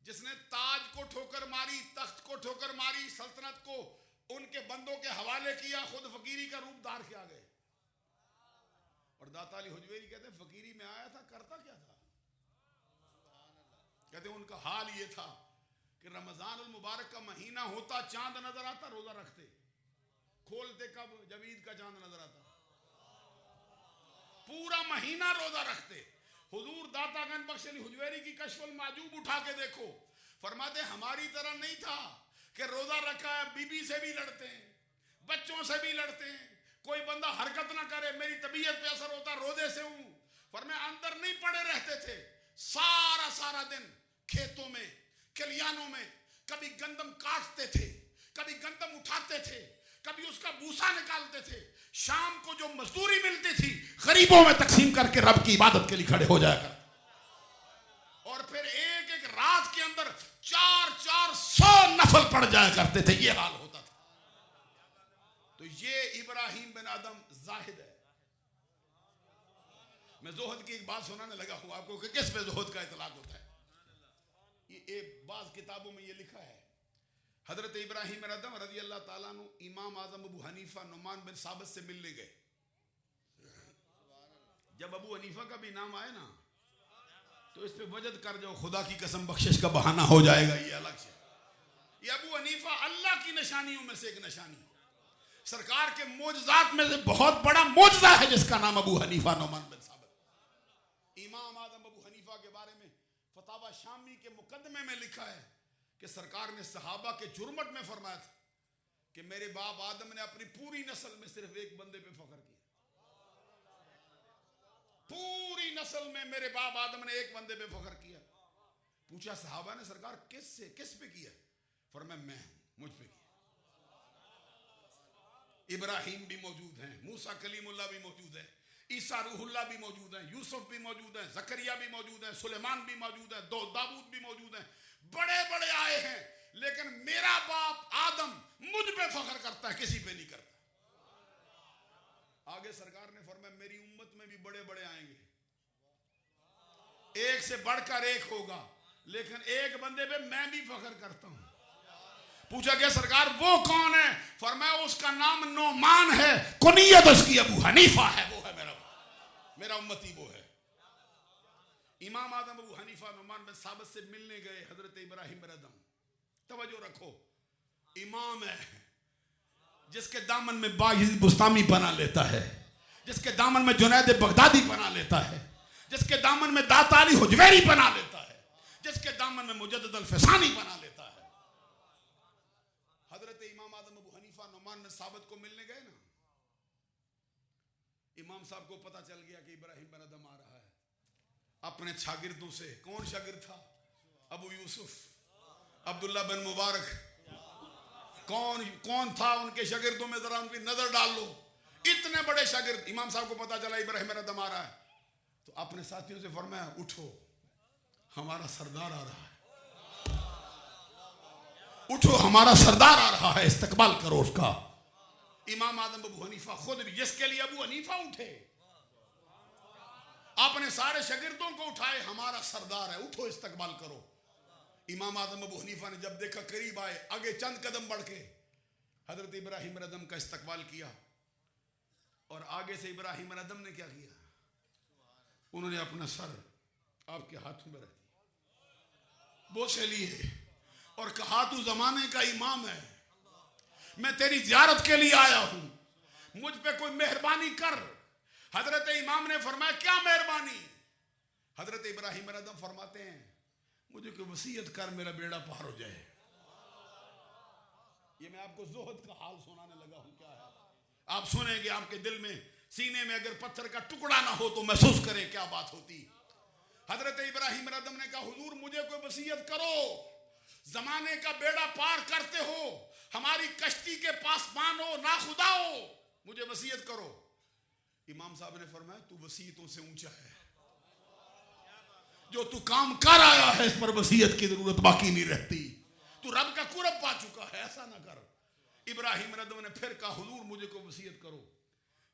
जिसने ताज को ठोकर मारी, तख्त को ठोकर मारी, सल्तनत को उनके बंदों के हवाले किया, खुद फकीरी का रूप धार के आ गए। और दाता अली हुजवेरी कहते फकीरी में आया था, करता क्या था? कहते उनका हाल ये था कि रमजान उल मुबारक का महीना होता, चांद नजर आता, रोजा रखते, खोलते कब? जब ईद का चांद नजर आता, पूरा महीना रोजा रखते। हुजूर दातागंज बख्श अली हुजवेरी की कश्फुल माजूब उठा के देखो, फरमाते हमारी तरह नहीं था कि रोजा रखा है बीबी से भी लड़ते हैं, बच्चों से भी लड़ते हैं, कोई बंदा हरकत ना करे मेरी तबीयत पे असर होता, रोजे से हूं। फरमाया अंदर नहीं पड़े रहते थे, सारा सारा दिन खेतों में, खलियानों में, कभी गंदम काटते थे, कभी गंदम उठाते थे, कभी उसका भूसा निकालते थे, शाम को जो मजदूरी मिलती थी गरीबों में तकसीम करके रब की इबादत के लिए खड़े हो जाया कर, और फिर एक एक रात के अंदर 400 नफल पड़ जाया करते थे, ये हाल होता था। तो ये इब्राहिम बिन आदम जाहिद है। मैं जोहद की एक बात सुनाने लगा हूं आपको कि किस पे जोहद का इतलाक होता है। ये एक बाज किताबों में ये लिखा है, हजरत इब्राहिम बिन अदम रजी अल्लाह ताला अन्हु इमाम आजम अबू हनीफा नुमान बिन साबित से मिलने गए। जब अबू हनीफा का भी नाम आए ना तो इस पे वजद कर जाओ, खुदा की कसम बख्शिश का बहाना हो जाएगा, ये अलग से। ये अबू हनीफा अल्लाह की निशानियों में से एक निशानी, सरकार के मोजजात में से बहुत बड़ा मोजजा है जिसका नाम अबू हनीफा नुमान बिन साबित। इमाम आजम अबू हनीफा के बारे में फतावा शामी के मुकदमे में लिखा है कि सरकार ने सहाबा के जुर्मत में फरमाया था कि मेरे बाप आदम ने अपनी पूरी नस्ल में सिर्फ एक बंदे पे फख्र किया, पूरी नस्ल में मेरे बाप आदम ने एक बंदे पे फख्र किया। पूछा सहाबा ने सरकार किस पे किया? फरमाया मैं हूं, मुझ पे किया। इब्राहिम भी मौजूद हैं, मूसा कलीमुल्लाह भी मौजूद है, ईसा रूहुल्लाह भी मौजूद हैं, यूसुफ भी मौजूद हैं, जकरिया भी मौजूद हैं, सुलेमान भी मौजूद है, दाऊद भी मौजूद हैं, बड़े बड़े आए हैं, लेकिन मेरा बाप आदम मुझ पे फख्र करता है, किसी पे नहीं करता। आगे सरकार ने फरमाया मेरी उम्मत में भी बड़े बड़े आएंगे, एक से बढ़कर एक होगा, लेकिन एक बंदे पे मैं भी फख्र करता हूं। पूछा गया सरकार वो कौन है? फरमाया उसका नाम नोमान है, कुनियत उसकी अबू हनीफा है, वो है मेरा उम्मती वो है। इमाम आदम अबू हनीफा नुमान बिन साबित से मिलने गए हजरत इब्राहिम बिन अदम। तवज्जो रखो, इमाम है जिसके दामन में बायजीद बुस्तामी बना लेता है, जिसके दामन में जुनैद बगदादी बना लेता है, जिसके दामन में दाता अली हुजवेरी बना लेता है, जिसके दामन में मुजद्दिद अल-फिसानी बना लेता है। हजरत इमाम आदम अबू हनीफा नुमान बिन साबित को मिलने गए ना, इमाम साहब को पता चल गया कि इब्राहिम बिन अदम आ रहा है। अपने शागिर्दों से, कौन शागिर्द था? अबू यूसुफ, अब्दुल्ला बिन मुबारक, कौन था उनके शागिर्दों में, जरा उनकी नजर डाल लो, इतने बड़े शागिर्द। इमाम साहब को पता चला इब्राहिम बिन अदम आ रहा है, तो अपने साथियों से फरमाया उठो हमारा सरदार आ रहा है, उठो हमारा सरदार आ रहा है, इस्तकबाल करो उसका। इमाम आदम अबू हनीफा खुद भी, जिसके लिए अबू हनीफा उठे, आपने सारे शागिर्दों को उठाए, हमारा सरदार है, उठो इस्तकबाल करो। इमाम आदम अबू हनीफा ने जब देखा करीब आए, आगे चंद कदम बढ़ के हजरत इब्राहिम बिन अदम का इस्तकबाल किया, और आगे से इब्राहिम बिन अदम ने क्या किया? उन्होंने अपना सर आपके हाथों में रख दिया, बोसे लिए और कहा तू जमाने का इमाम है, मैं तेरी जियारत के लिए आया हूं, मुझ पे कोई मेहरबानी कर। हजरत इमाम ने फरमाया क्या मेहरबानी? हजरत इब्राहिम बिन अदम फरमाते हैं मुझे कोई वसीयत कर, मेरा बेड़ा पार हो जाए। ये मैं आपको जोहद का हाल सुनाने लगा हूं, क्या है आप सुनेंगे, आपके दिल में सीने में अगर पत्थर का टुकड़ा ना हो तो महसूस करें क्या बात होती। हजरत इब्राहिम रदम ने कहा, हुजूर मुझे कोई वसीयत करो, जमाने का बेड़ा पार करते हो, हमारी कश्ती के पासबान हो, ना खुदा हो, मुझे वसीयत करो। इमाम साहब ने फरमाया, तू वसीयतों से ऊंचा है, जो तू काम कर आया है इस पर वसीयत की जरूरत बाकी नहीं रहती, तू रब का कुरब पा चुका है, ऐसा ना कर। इब्राहिम रदम ने फिर कहा, हुजूर मुझे कोई वसीयत करो।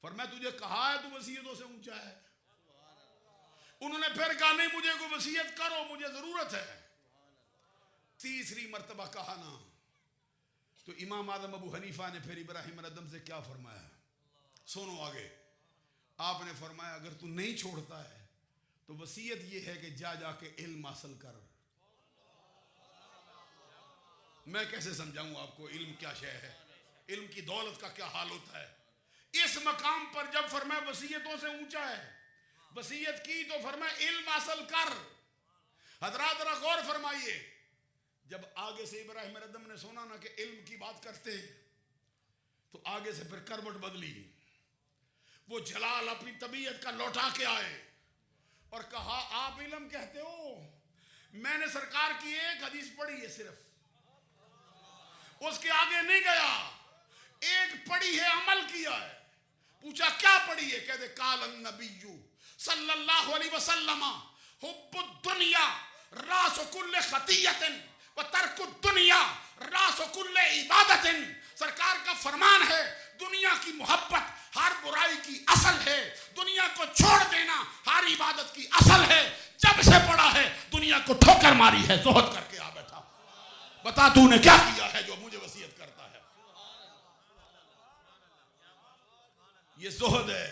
फरमाया, तुझे कहा है तू वसीयतों से ऊंचा है। उन्होंने फिर कहा, नहीं मुझे कोई वसीयत करो, मुझे जरूरत है। तीसरी मर्तबा कहा ना, तो इमाम आदम अबू हनीफा ने फिर इब्राहिम रदम से क्या फरमाया, सुनो आगे। आपने फरमाया, अगर तू नहीं छोड़ता है तो वसीयत यह है कि जा जाके इल्म हासिल कर। मैं कैसे समझाऊं आपको इल्म क्या शय है, इल्म की दौलत का क्या हाल होता है। इस मकाम पर जब फरमाया वसीयतों से ऊंचा है, वसीयत की तो फरमाया इल्म हासिल कर। हजरात जरा गौर फरमाइए, जब आगे से इब्राहिम रदम ने सुना ना कि इल्म की बात करते हैं, तो आगे से फिर करवट बदली। वो जलाल अपनी तबीयत का लौटा के आए और कहा, आप इल्म कहते हो, मैंने सरकार की एक हदीस पढ़ी है सिर्फ, उसके आगे नहीं गया, एक पढ़ी है अमल किया है। पूछा क्या पढ़ी है, कहते काल नबीयू सल्लल्लाहु अलैहि वसल्लम हुब्बुद दुनिया रास कुल्ले खतियतिन व तर्कुद दुनिया रास कुल्ले इबादतिन। सरकार का फरमान है, दुनिया की मोहब्बत हर बुराई की असल है, दुनिया को छोड़ देना हर इबादत की असल है। जब से पढ़ा है दुनिया को ठोकर मारी है, जोहद करके आ बैठा। बता तूने क्या किया है जो मुझे वसीयत करता है। ये जोहद है।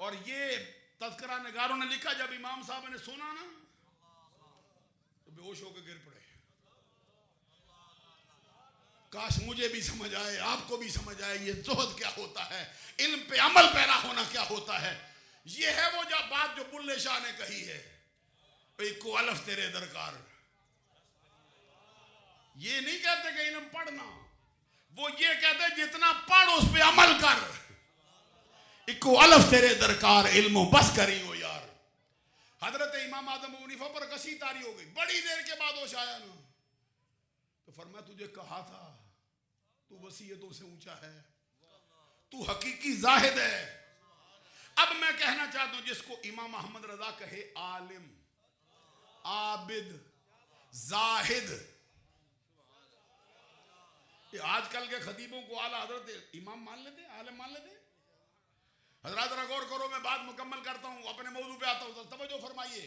और ये तज़किरा निगारों ने लिखा, जब इमाम साहब ने सुना ना तो बेहोश होकर गिर पड़े। काश मुझे भी समझ आए, आपको भी समझ आए ये जोहद क्या होता है, इल्म पे अमल पैदा होना क्या होता है। ये है वो जब बात जो बुल्ले शाह ने कही है, को अलफ तेरे दरकार। ये नहीं कहते कि इल्म पढ़ना, वो ये कहते जितना पढ़ उस पे अमल कर। इको अलफ तेरे दरकार इल्मो बस करी हो यार। हजरत इमाम आदम हनीफा पर कसी तारी हो गई। बड़ी देर के बाद होश आया ना, तो फरमाया, तुझे कहा था तू वसीयतों से ऊंचा है, तू हकीकी जाहिद है। अब मैं कहना चाहता हूं, जिसको इमाम अहमद रजा कहे आलिम, आबिद, जाहिद, आजकल के खतीबों को आला हजरत इमाम मान लेते, आलिम मान लेते। हजरत जरा गौर करो, मैं बात मुकम्मल करता हूं, अपने मौजू पे आता हूं, तवज्जो फरमाइए।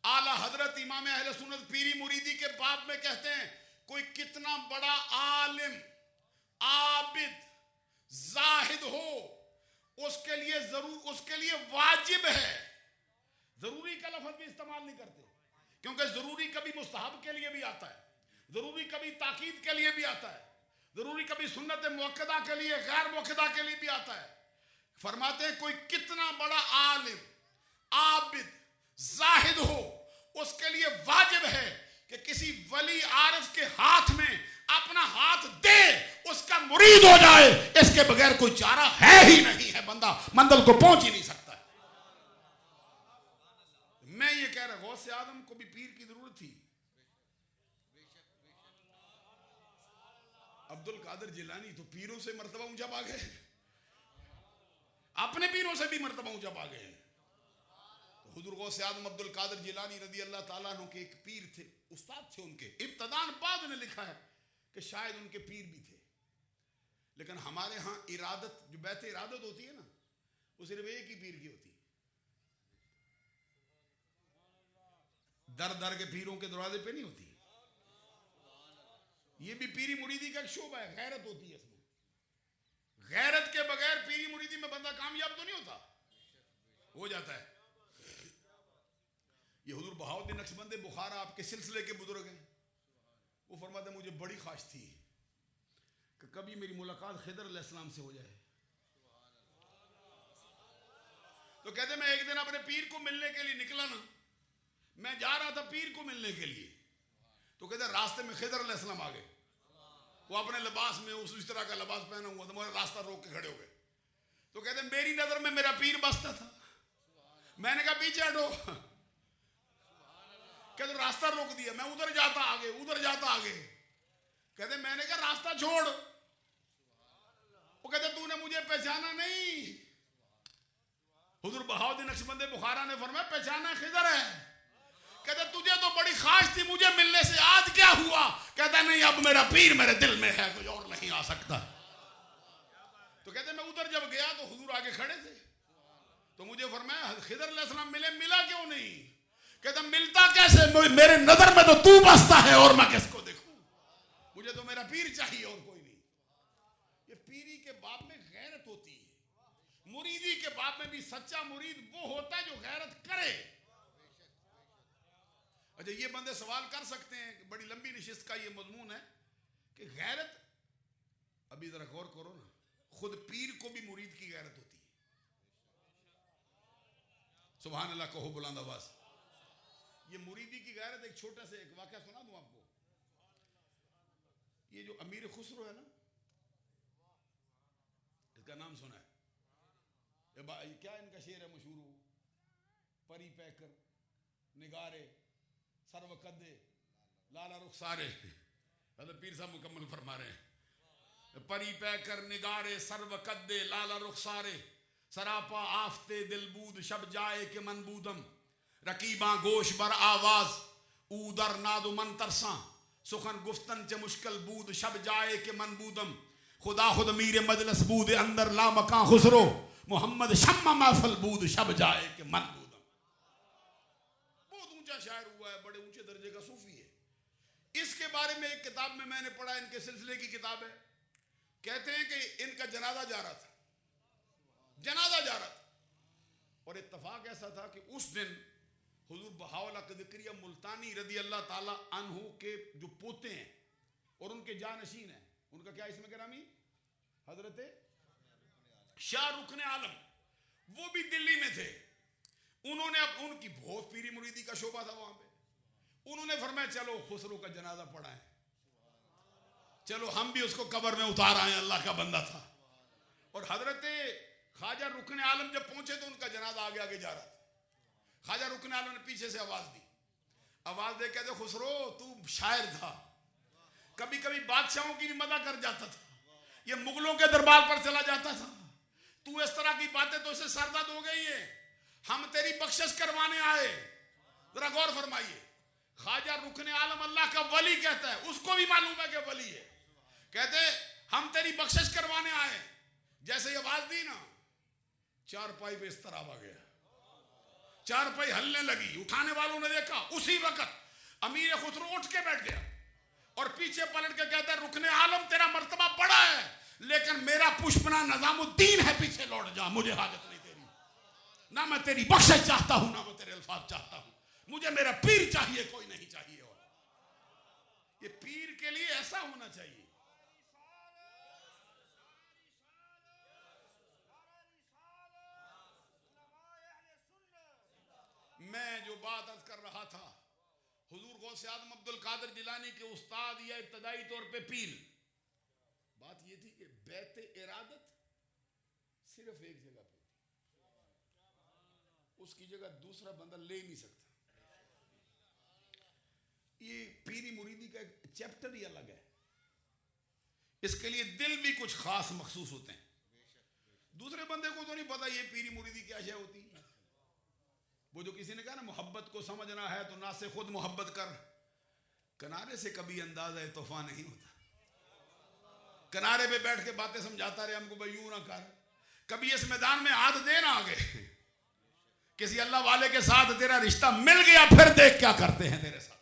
आला हजरत इमाम अहले सुन्नत पीरी मुरीदी के बाब में कहते हैं, कोई कितना बड़ा आलिम, आबिद, जाहिद हो, उसके लिए जरूर, उसके लिए वाजिब है। जरूरी का लफ्ज भी इस्तेमाल नहीं करते, क्योंकि जरूरी कभी मुस्तहब के लिए भी आता है, जरूरी कभी ताकीद के लिए भी आता है, जरूरी कभी सुन्नत मुअक्कदा के लिए, गैर मुअक्कदा के लिए भी आता है। फरमाते हैं, कोई कितना बड़ा आलिम, आबिद, जाहिद हो, उसके लिए वाजिब है कि किसी वली आरिफ के हाथ में अपना हाथ दे, उसका मुरीद हो जाए। इसके बगैर कोई चारा है ही नहीं है, बंदा मंजिल को पहुंच ही नहीं सकता है। मैं ये कह रहा, गौसे आदम को भी पीर की जरूरत थी। अब्दुल कादिर जिलानी तो पीरों से मर्तबा ऊंचा पा गए, अपने पीरों से भी मर्तबा ऊंचा पा गए। तो हुजूर गौसे आदम अब्दुल कादिर जिलानी रदी अल्लाह ताला अन्हु के एक पीर थे, उस्ताद थे उनके। इब्तदान बाद ने लिखा है कि शायद उनके पीर भी थे, लेकिन हमारे यहाँ इरादत, जो बैत इरादत होती है ना, वो सिर्फ एक ही पीर की होती है। दर दर के पीरों के दरवाजे पे नहीं होती। ये भी पीरी मुरीदी का एक शोबा है, गैरत होती है इसमें। गैरत के बगैर पीरी मुरीदी में बंदा कामयाब तो नहीं होता, हो जाता है। ये हुजूर बहाउद्दीन नक्शबंद बुखारा आपके सिलसिले के बुजुर्ग हैं। वो फरमाते, मुझे बड़ी ख्वाहिश थी कि कभी मेरी मुलाकात खिदर अलैहिस्सलाम से हो जाए। तो कहते, मैं एक दिन अपने पीर को मिलने के लिए निकला ना, मैं जा रहा था पीर को मिलने के लिए, तो कहते रास्ते में खिदर अलैहिस्सलाम आ गए। वो अपने लिबास में उस तरह का लिबास पहना हुआ था, मुझे रास्ता रोक के खड़े हो गए। तो कहते मेरी नजर में मेरा पीर बसता था। मैंने कहा पीछे हटो। कहते रास्ता रोक दिया, मैं उधर जाता आगे, उधर जाता आगे। कहते मैंने कहा रास्ता छोड़। वो कहते तूने मुझे पहचाना नहीं। हुजूर बहाउद्दीन नक्शबंद बुखारा ने फरमाया पहचाना खिदर है। कहते तुझे तो बड़ी ख्वाहिश थी मुझे मिलने से, आज क्या हुआ? कहता नहीं अब मेरा पीर मेरे दिल में है, कोई और नहीं आ सकता। तो कहते मैं उधर जब गया तो हुजूर आगे खड़े थे, तो मुझे फरमाया खिदर अलैहिस्सलाम मिले, मिला क्यों नहीं? कहता मिलता कैसे, मेरे नजर में तो तू बसता है और मैं किसको देखूं? मुझे तो मेरा पीर चाहिए और कोई नहीं। ये पीरी के बाप में गैरत होती है, मुरीदी के बाप में भी सच्चा मुरीद वो होता है जो गैरत करे। अच्छा ये बंदे सवाल कर सकते हैं कि बड़ी लंबी नशिस्त का ये मजमून है कि गैरत, अभी जरा गौर करो ना, खुद पीर को भी मुरीद की गैरत होती है। सुभान अल्लाह कहो बुलंद आवाज। ये मुरीदी की गैरत, एक छोटा सा एक वाकया सुना दूं आपको। ये जो अमीर खुसरो है ना, इसका नाम सुना है? क्या इनका शेर है मशहूर? परी पैकर निगारे सर्वकद्दे लाला रुखसारे। पीर साहब मुकम्मल फरमा रहे हैं, परी पैकर निगारे सर्वकद्दे लाला रुखसारे, सरापा आफते दिलबूद शब जाए के मनबूदम, रकीबा गोश बर आवाज ऊदर नादो मन तरसा, सुखन गुफ्तन च मुश्किल बूद शब जाए के मनबूदम, खुदा खुद मीरे मजलस बूद अंदर ला मकां खुसरो, मोहम्मद शम्मा महफल बूद शब जाए के मनबूदम। बहुत ऊंचा शायर हुआ है, बड़े ऊंचे दर्जे का सूफी है। इसके बारे में एक किताब में मैंने पढ़ा, इनके सिलसिले की किताब है। कहते हैं कि इनका जनाजा जा रहा था, जनाजा जा रहा था, और इत्तफाक ऐसा था कि उस दिन हुजूर बहाउल्लाह क़दरिया मुल्तानी रदी अल्लाह ताला अन्हु के जो पोते हैं और उनके जानशीन हैं, उनका क्या इसमें गिरामी, हजरत शाह रुकने आलम, वो भी दिल्ली में थे। उन्होंने अब उनकी बहुत पीरी मुरीदी का शोभा था वहां पे। उन्होंने फरमाया चलो खुसरो का जनाजा पढ़ाएं, चलो हम भी उसको कब्र में उतार आए। अल्लाह का बंदा था। और हजरत ख्वाजा रुकने आलम जब पहुंचे तो उनका जनाजा आगे आगे जा रहा था। ख्वाजा रुकने आलम ने पीछे से आवाज दी, आवाज दे कहते खुसरो तू शायर था, कभी कभी बादशाहों की भी मदद कर जाता था, ये मुगलों के दरबार पर चला जाता था, तू इस तरह की बातें तो इसे सरदर्द हो गई है, हम तेरी बख्शिश करवाने आए। जरा गौर फरमाइए, ख्वाजा रुकने आलम अल्लाह का वली कहता है, उसको भी मालूम है कि वली है। कहते हम तेरी बख्शिश करवाने आए। जैसे ये आवाज दी ना, चारपाई पे इस तरह आ गया, चारपाई हलने लगी। उठाने वालों ने देखा, उसी वक्त अमीर खुसरो उठ के बैठ गया और पीछे पलट के कहता है रुकने आलम तेरा मर्तबा बड़ा है, लेकिन मेरा पुष्पना निजामुद्दीन है, पीछे लौट जा, मुझे हाजत नहीं तेरी, ना मैं तेरी बख्शिश चाहता हूं, ना मैं तेरे अल्फाज चाहता हूं, मुझे मेरा पीर चाहिए, कोई नहीं चाहिए। और ये पीर के लिए ऐसा होना चाहिए। मैं जो बात अर्ज कर रहा था, हुजूर गौसे आजम अब्दुल कादिर जिलानी के उस्ताद या इब्तदाई तौर पे पीर, बात ये थी कि बैत इरादत सिर्फ एक जगह पे थी, उसकी जगह दूसरा बंदा ले नहीं सकता। ये पीरी मुरीदी का एक चैप्टर ही अलग है, इसके लिए दिल भी कुछ खास मखसूस होते हैं। दूसरे बंदे को तो नहीं पता ये पीरी मुरीदी क्या शय होती है। वो जो किसी ने कहा ना मोहब्बत को समझना है तो ना से खुद मोहब्बत कर, किनारे से कभी अंदाजा है तूफान नहीं होता। किनारे पे बैठ के बातें समझाता रहे हमको, भाई यूं ना कर, कभी इस मैदान में हाथ देना आगे, किसी अल्लाह वाले के साथ तेरा रिश्ता मिल गया, फिर देख क्या करते हैं तेरे साथ।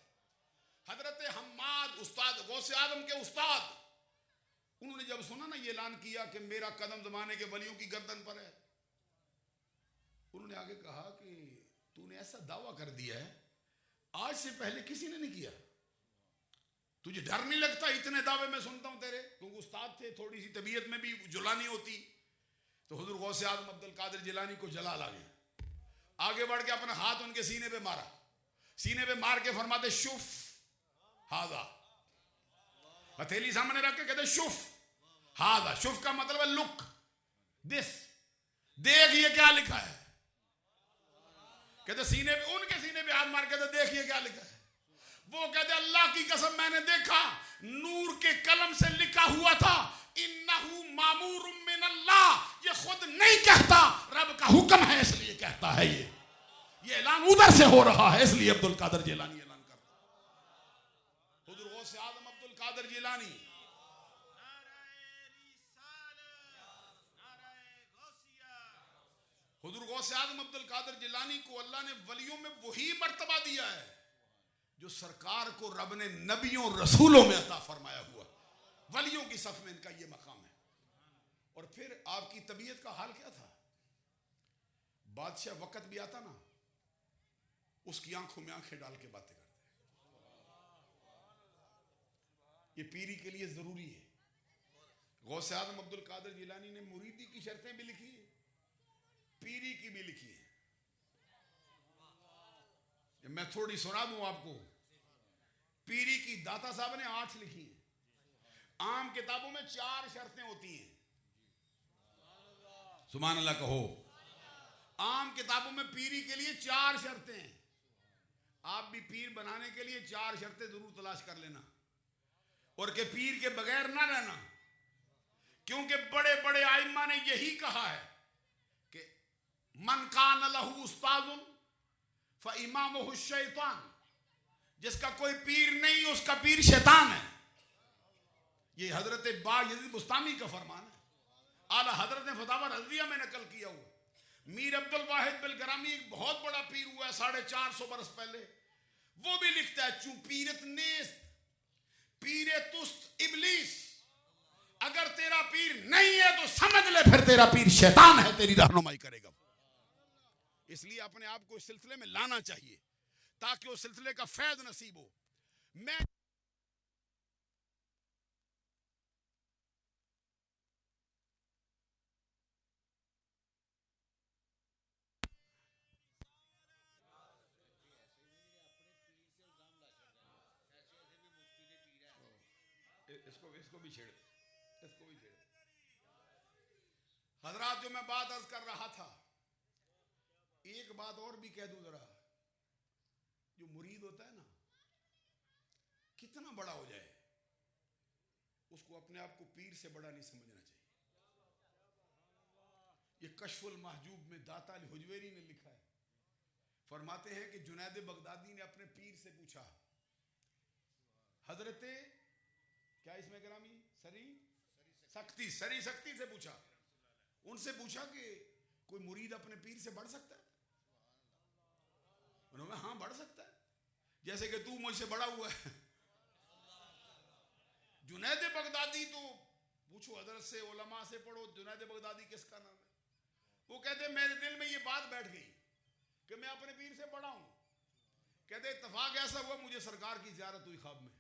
हजरत हम्माद उस्ताद गौसे आजम के उस्ताद, उन्होंने जब सुना ना ये ऐलान किया कि मेरा कदम जमाने के वलियों की गर्दन पर है, उन्होंने आगे कहा कि तूने ऐसा दावा कर दिया है आज से पहले किसी ने नहीं किया, तुझे डर नहीं लगता? इतने दावे मैं सुनता हूं तेरे, क्योंकि उस्ताद थे, थोड़ी सी तबीयत में भी जुलानी होती। तो हुजूर गौसे आजम अब्दुल कादिर जिलानी को जलाल आ गया, आगे बढ़ के अपना हाथ उनके सीने पे मारा, सीने पे मार के फरमाते शुफ हाजा, हथेली सामने रख के कहते शुफ हाजा। शुफ का मतलब है लुक दिस, देखिए क्या लिखा है। कहते सीने पे, उनके सीने पे हाथ मार, कहते देखिए क्या लिखा है। वो कहते अल्लाह की कसम मैंने देखा, नूर के कलम से लिखा हुआ था इन्नहु मामूरुम मिन अल्लाह। ये खुद नहीं कहता, रब का हुक्म है इसलिए कहता है। ये ऐलान उधर से हो रहा है, इसलिए अब्दुल कादर जिलानी ऐलान कर रहा है। हुजूर गौसे आजम अब्दुल कादर जिलानी, हुजूर गौसे आजम अब्दुल कादर जिलानी को अल्लाह ने वलियों में वही मर्तबा दिया है जो सरकार को रब ने नबियों रसूलों में अता फरमाया हुआ। वलियों की सफ में इनका ये मकाम है। और फिर आपकी तबीयत का हाल क्या था? बादशाह वक्त भी आता ना, उसकी आंखों में आंखें डाल के बातें करते। ये पीरी के लिए जरूरी है। गौसे आजम अब्दुल कादर जिलानी ने मुरीदी की शर्तें भी लिखी है, पीरी की भी लिखी है। मैं थोड़ी सुना दूं आपको। पीरी की दाता साहब ने 8 लिखी है। आम किताबों में 4 शर्तें होती हैं। सुभान अल्लाह कहो। आम किताबों में पीरी के लिए 4 शर्तें हैं। आप भी पीर बनाने के लिए 4 शर्तें जरूर तलाश कर लेना, और के पीर के बगैर ना रहना। क्योंकि बड़े बड़े आइम्मा ने यही कहा है कि मन कान लहू उस्ताजुन फ इमामुहु शैतान। जिसका कोई पीर नहीं उसका पीर शैतान है। ये हजरत बा यजीद बुस्तामी का फरमान है। आला हजरत ने फतावा रज़विया में नकल किया हुआ। मीर अब्दुल वाहिद बिल गरामी एक बहुत बड़ा पीर हुआ है 450 बरस पहले। वो भी लिखता है चू पीरत नेस्त पीरे तुस्त इबलीस। अगर तेरा पीर नहीं है तो समझ ले फिर तेरा पीर शैतान है, तेरी रहनुमाई करेगा। इसलिए अपने आप को इस सिलसिले में लाना चाहिए ताकि उस सिलसिले का फैज़ नसीब हो। मैं इसको भी छेड़, इसको भी छेड़। हजरात, जो मैं बात अर्ज कर रहा था, एक बात और भी कह दूं जरा। जो मुरीद होता है ना, कितना बड़ा हो जाए, उसको अपने आप को पीर से बड़ा नहीं समझना चाहिए। ये कशफुल महजूब में दाता अली हुजवेरी ने लिखा है। फरमाते हैं कि जुनैद बगदादी ने अपने पीर से पूछा, हजरत क्या इसमें ग्रामी सरी सख्ती से पूछा। उनसे पूछा कि कोई मुरीद अपने पीर से बढ़ सकता है? उन्होंने हाँ बढ़ सकता है, जैसे कि तू मुझसे बड़ा हुआ है। जुनैद बगदादी तो पूछो हजरत से, उलमा से पढ़ो, जुनैद बगदादी किसका नाम है? वो कहते मेरे दिल में ये बात बैठ गई कि मैं अपने पीर से बड़ा हूं। कहते इत्तफाक ऐसा हुआ, मुझे सरकार की ज़ियारत हुई ख्वाब में।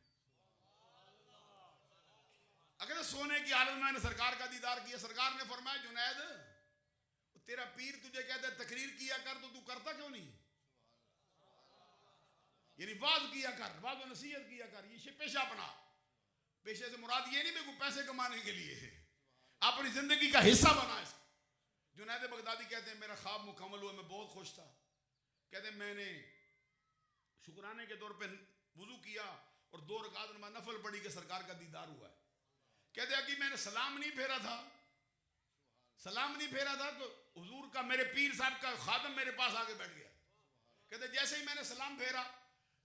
अगर सोने की हालत में मैंने सरकार का दीदार किया। सरकार ने फरमाया जुनैद, तेरा पीर तुझे कहता है तकरीर किया कर, तो तू करता क्यों नहीं? यानी वाज किया कर, वाज नसीहत किया कर, ये पेशा बना। पेशे से मुराद ये नहीं मैं पैसे कमाने के लिए है, अपनी जिंदगी का हिस्सा बना इसको। जुनैद बगदादी कहते हैं मेरा ख्वाब मुकम्मल हुआ, मैं बहुत खुश था। कहते मैंने शुक्राने के तौर पे वुजू किया और 2 रकात नमाज नफल पढ़ी कि सरकार का दीदार हुआ है। कहते कि मैंने सलाम नहीं फेरा था, तो हुजूर का, मेरे पीर साहब का खादम मेरे पास आके बैठ गया। कहते जैसे ही मैंने सलाम फेरा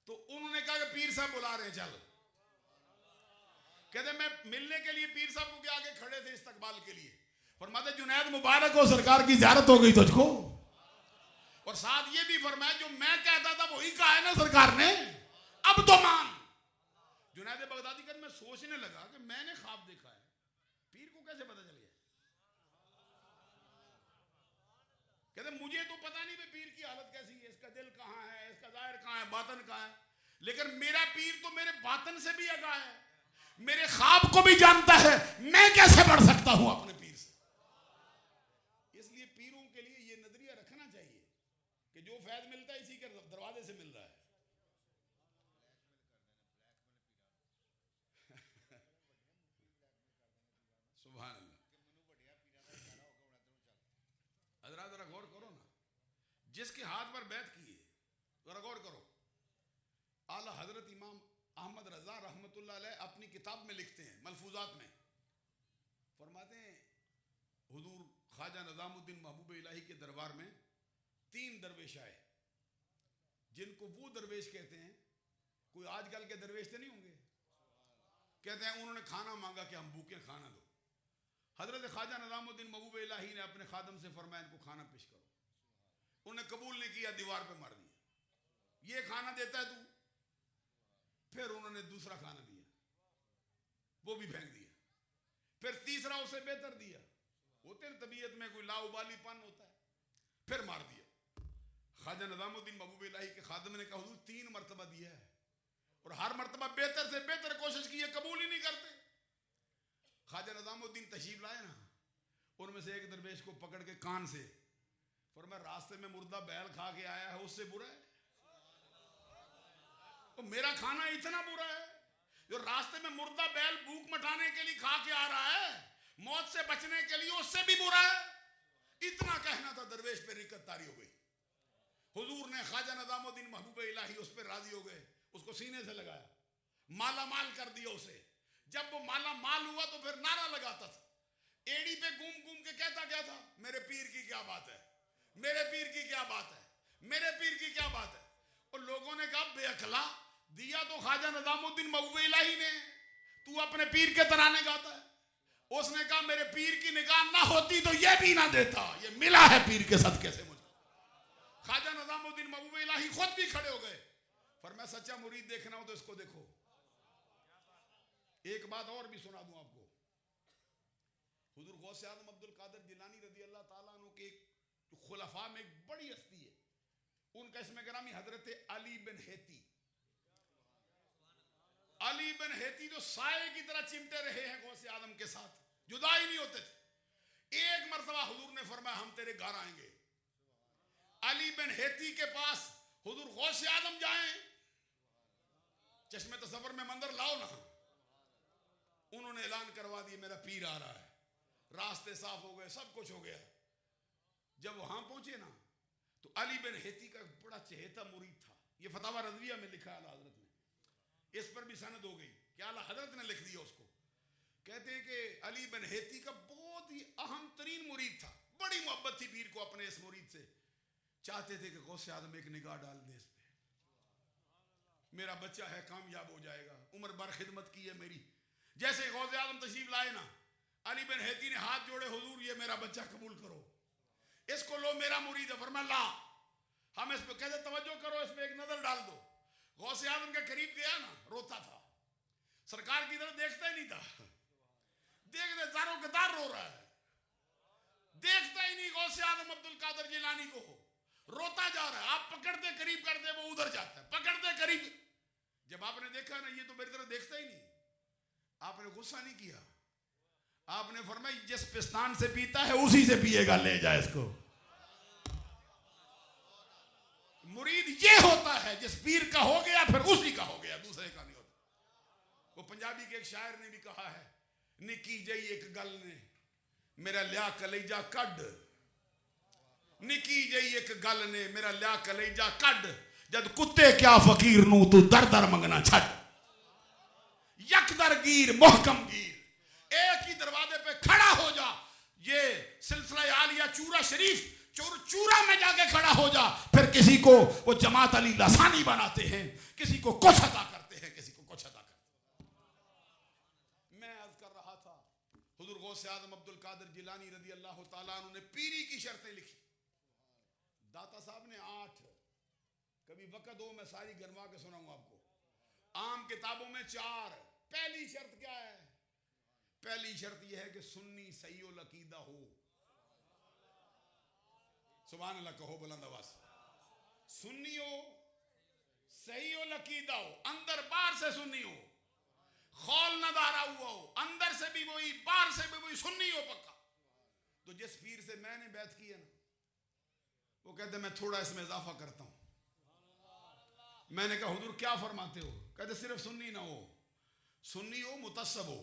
तो उन्होंने कहा कि पीर साहब बुला रहे हैं, चल। कहते मैं मिलने के लिए पीर साहब के आगे खड़े थे इस्तकबाल के लिए। फरमाते जुनैद मुबारक हो, सरकार की ज़ियारत हो गई तुझको। और साथ ये भी फरमाया जो मैं कहता था वही कहा है ना सरकार ने, अब तो मान। जुनैद बगदादी का मैं सोचने लगा कि मैंने ख्वाब देखा है, पीर को कैसे पता चल गया? कहते मुझे तो पता नहीं पीर की हालत कैसी है, इसका दिल कहाँ है, इसका जाहिर कहाँ है, बातन कहाँ है। लेकिन मेरा पीर तो मेरे बातन से भी आगा है, मेरे ख्वाब को भी जानता है। मैं कैसे बढ़ सकता हूं अपने पीर से? इसलिए पीरों के लिए यह नजरिया रखना चाहिए कि जो फैज मिलता है इसी के दरवाजे से मिल रहा है। सुभान अल्लाह। जिसके हाथ पर बैत किए, जरा गौर करो, आला हजरत इमाम अहमद रजा रहमतुल्लाह अलैह अपनी किताब में लिखते हैं, मलफूजात में फरमाते हैं, हुजूर ख्वाजा निजामुद्दीन महबूब इलाही के दरबार में 3 दरवेश आए, जिनको वो दरवेश कहते हैं, कोई आजकल के दरवेश तो नहीं होंगे, कहते हैं उन्होंने खाना मांगा कि हम भूखे, खाना दो। हजरत ख्वाजा निजामुद्दीन महबूब इलाही ने अपने खादम से फरमाया इनको खाना पेश करो, उन्हें कबूल नहीं किया, दीवार पे मार दिया, ये खाना देता है तू। फिर उन्होंने दूसरा खाना दिया, वो भी फेंक दिया, फिर तीसरा उसे बेहतर दिया, होते हैं तबीयत में कोई लाउबालीपन होता है, फिर मार दिया। ख्वाजा निजामुद्दीन महबूब इलाही के खादम ने कहा हुजूर 3 मरतबा दिया है और हर मरतबा बेहतर से बेहतर कोशिश की है, कबूल ही नहीं करते। ख्वाजा निजामुद्दीन तशरीफ लाए ना, उनमें से एक दरवेश को पकड़ के कान से फरमाया रास्ते में मुर्दा बैल खा के आया है, उससे बुरा है? तो मेरा खाना इतना बुरा है, जो रास्ते में मुर्दा बैल भूख मिटाने के लिए खा के आ रहा है, मौत से बचने के लिए, उससे भी बुरा है। इतना कहना था, दरवेश पे रिकत तारी हो गई। हुजूर ने ख्वाजा निजामुद्दीन महबूब इलाही उस पर राजी हो गए, उसको सीने से लगाया, माला माल कर दिया उसे। जब वो माला माल हुआ तो फिर नारा लगाता था, एड़ी पे घूम घूम के कहता क्या था, मेरे पीर की क्या बात है, मेरे पीर की क्या बात है, मेरे पीर की क्या बात है। और लोगों ने कहा बेअक्ला, दिया तो ख्वाजा निजामुद्दीन महबूब इलाही ने, तू अपने पीर के तराने गाता है। उसने कहा मेरे पीर की निगाह ना होती तो ये भी ना देता, ये मिला है पीर के सदके से मुझे। ख्वाजा निजामुद्दीन महबूब इलाही खुद भी खड़े हो गए, पर मैं सच्चा मुरीद देखना हो तो इसको देखो। एक बात और भी सुना दूं आपको, हुजूर गौसे आजम अब्दुल कादिर जिलानी रज़ी अल्लाह ताला अन्हु के खुलफा में एक बड़ी हस्ती है, उनका इसमें गिरामी हजरत अली बिन हेती। अली बिन हेती जो साए की तरह चिमटे रहे हैं गौसे आजम के साथ, जुदा ही नहीं होते थे। एक मरतबा हुजूर ने फरमाया हम तेरे घर आएंगे। अली बिन हेती के पास हुजूर गौसे आजम जाएं, चश्मे तसव्वुर में मंजर लाओ ना, उन्होंने ऐलान करवा दिया मेरा पीर आ रहा है, रास्ते साफ हो गए, सब कुछ हो गया। जब वहां पहुंचे ना तो अली बिन हेती का बड़ा चहेता मुरीद था, ये फतावा रज़विया में लिखा है हजरत ने, इस पर भी सनद हो गई कि आला हजरत ने लिख दिया उसको। कहते हैं कि अली बिन हेती का बहुत ही अहम तरीन मुरीद था, बड़ी मोहब्बत थी पीर को अपने इस मुरीद से, चाहते थे कि गौसे आजम एक निगाह डाल दे इस पे, मेरा बच्चा है कामयाब हो जाएगा, उम्र भर खिदमत की है मेरी। जैसे गौसे आजम तशरीफ लाए ना, अली बिन हेती ने हाथ जोड़े, हुजूर ये मेरा बच्चा कबूल करो, इसको लो, मेरा मुरीद है। फरमाया ला, हम इस पे कहते तवज्जो करो, इस पे एक नजर डाल दो। गौसे आजम के करीब गया ना, रोता था, सरकार की तरफ देखता ही नहीं था, देखते दारो के दार रो रहा है, देखता ही नहीं गौसे आजम अब्दुल कादिर जिलानी को, रोता जा रहा है। आप पकड़ते करीब करते वो उधर जाता है, पकड़ते करीब। जब आपने देखा ना ये तो मेरी तरफ देखता ही नहीं, आपने गुस्सा नहीं किया, आपने फरमाया जिस पिस्तान से पीता है उसी से पिएगा, ले जाए इसको। मुरीद ये होता है जिस पीर का हो गया फिर उसी का हो गया, दूसरे का नहीं होता। वो पंजाबी के एक शायर ने भी कहा है, निकी जई एक गल ने मेरा लिया कलेजा कड, निकी जई एक गल ने मेरा लिया कलेजा कड, जद कुत्ते क्या फकीर नू तू दर दर मंगना छड़, यकदर गिर मोहकम गिर, एक ही दरवाजे पे खड़ा हो जा। ये सिलसिला आलिया चूरा शरीफ, चूरा में जाके खड़ा हो जा, फिर किसी को वो जमात अली लसानी बनाते हैं, किसी को कुछ अता करते हैं, किसी को कुछ अता करते हैं। मैं अर्ज कर रहा था, हुजूर गौसे आजम अब्दुल कादिर जिलानी रज़ी अल्लाह ताला अन्हु ने पीरी की शर्तें लिखी। दाता साहब ने 8, कभी वक़्त हो मैं सारी गनवा के सुनाऊंगा आपको। आम किताबों में 4। पहली शर्त क्या है? पहली शर्त यह है कि सुन्नी सही उल अकीदा हो। सुभान अल्लाह कहो बुलंद आवाज। सुन्नी हो, सही उल अकीदा हो, अंदर बाहर से सुन्नी हो, खौल न दारा हुआ हो, अंदर से भी वही बाहर से भी वही, सुन्नी हो पक्का। तो जिस पीर से मैंने बैत की है ना, वो कहते मैं थोड़ा इसमें इजाफा करता हूं। मैंने कहा हुजूर क्या फरमाते हो? कहते सिर्फ सुन्नी ना हो, सुन्नी हो मुतस्सब हो,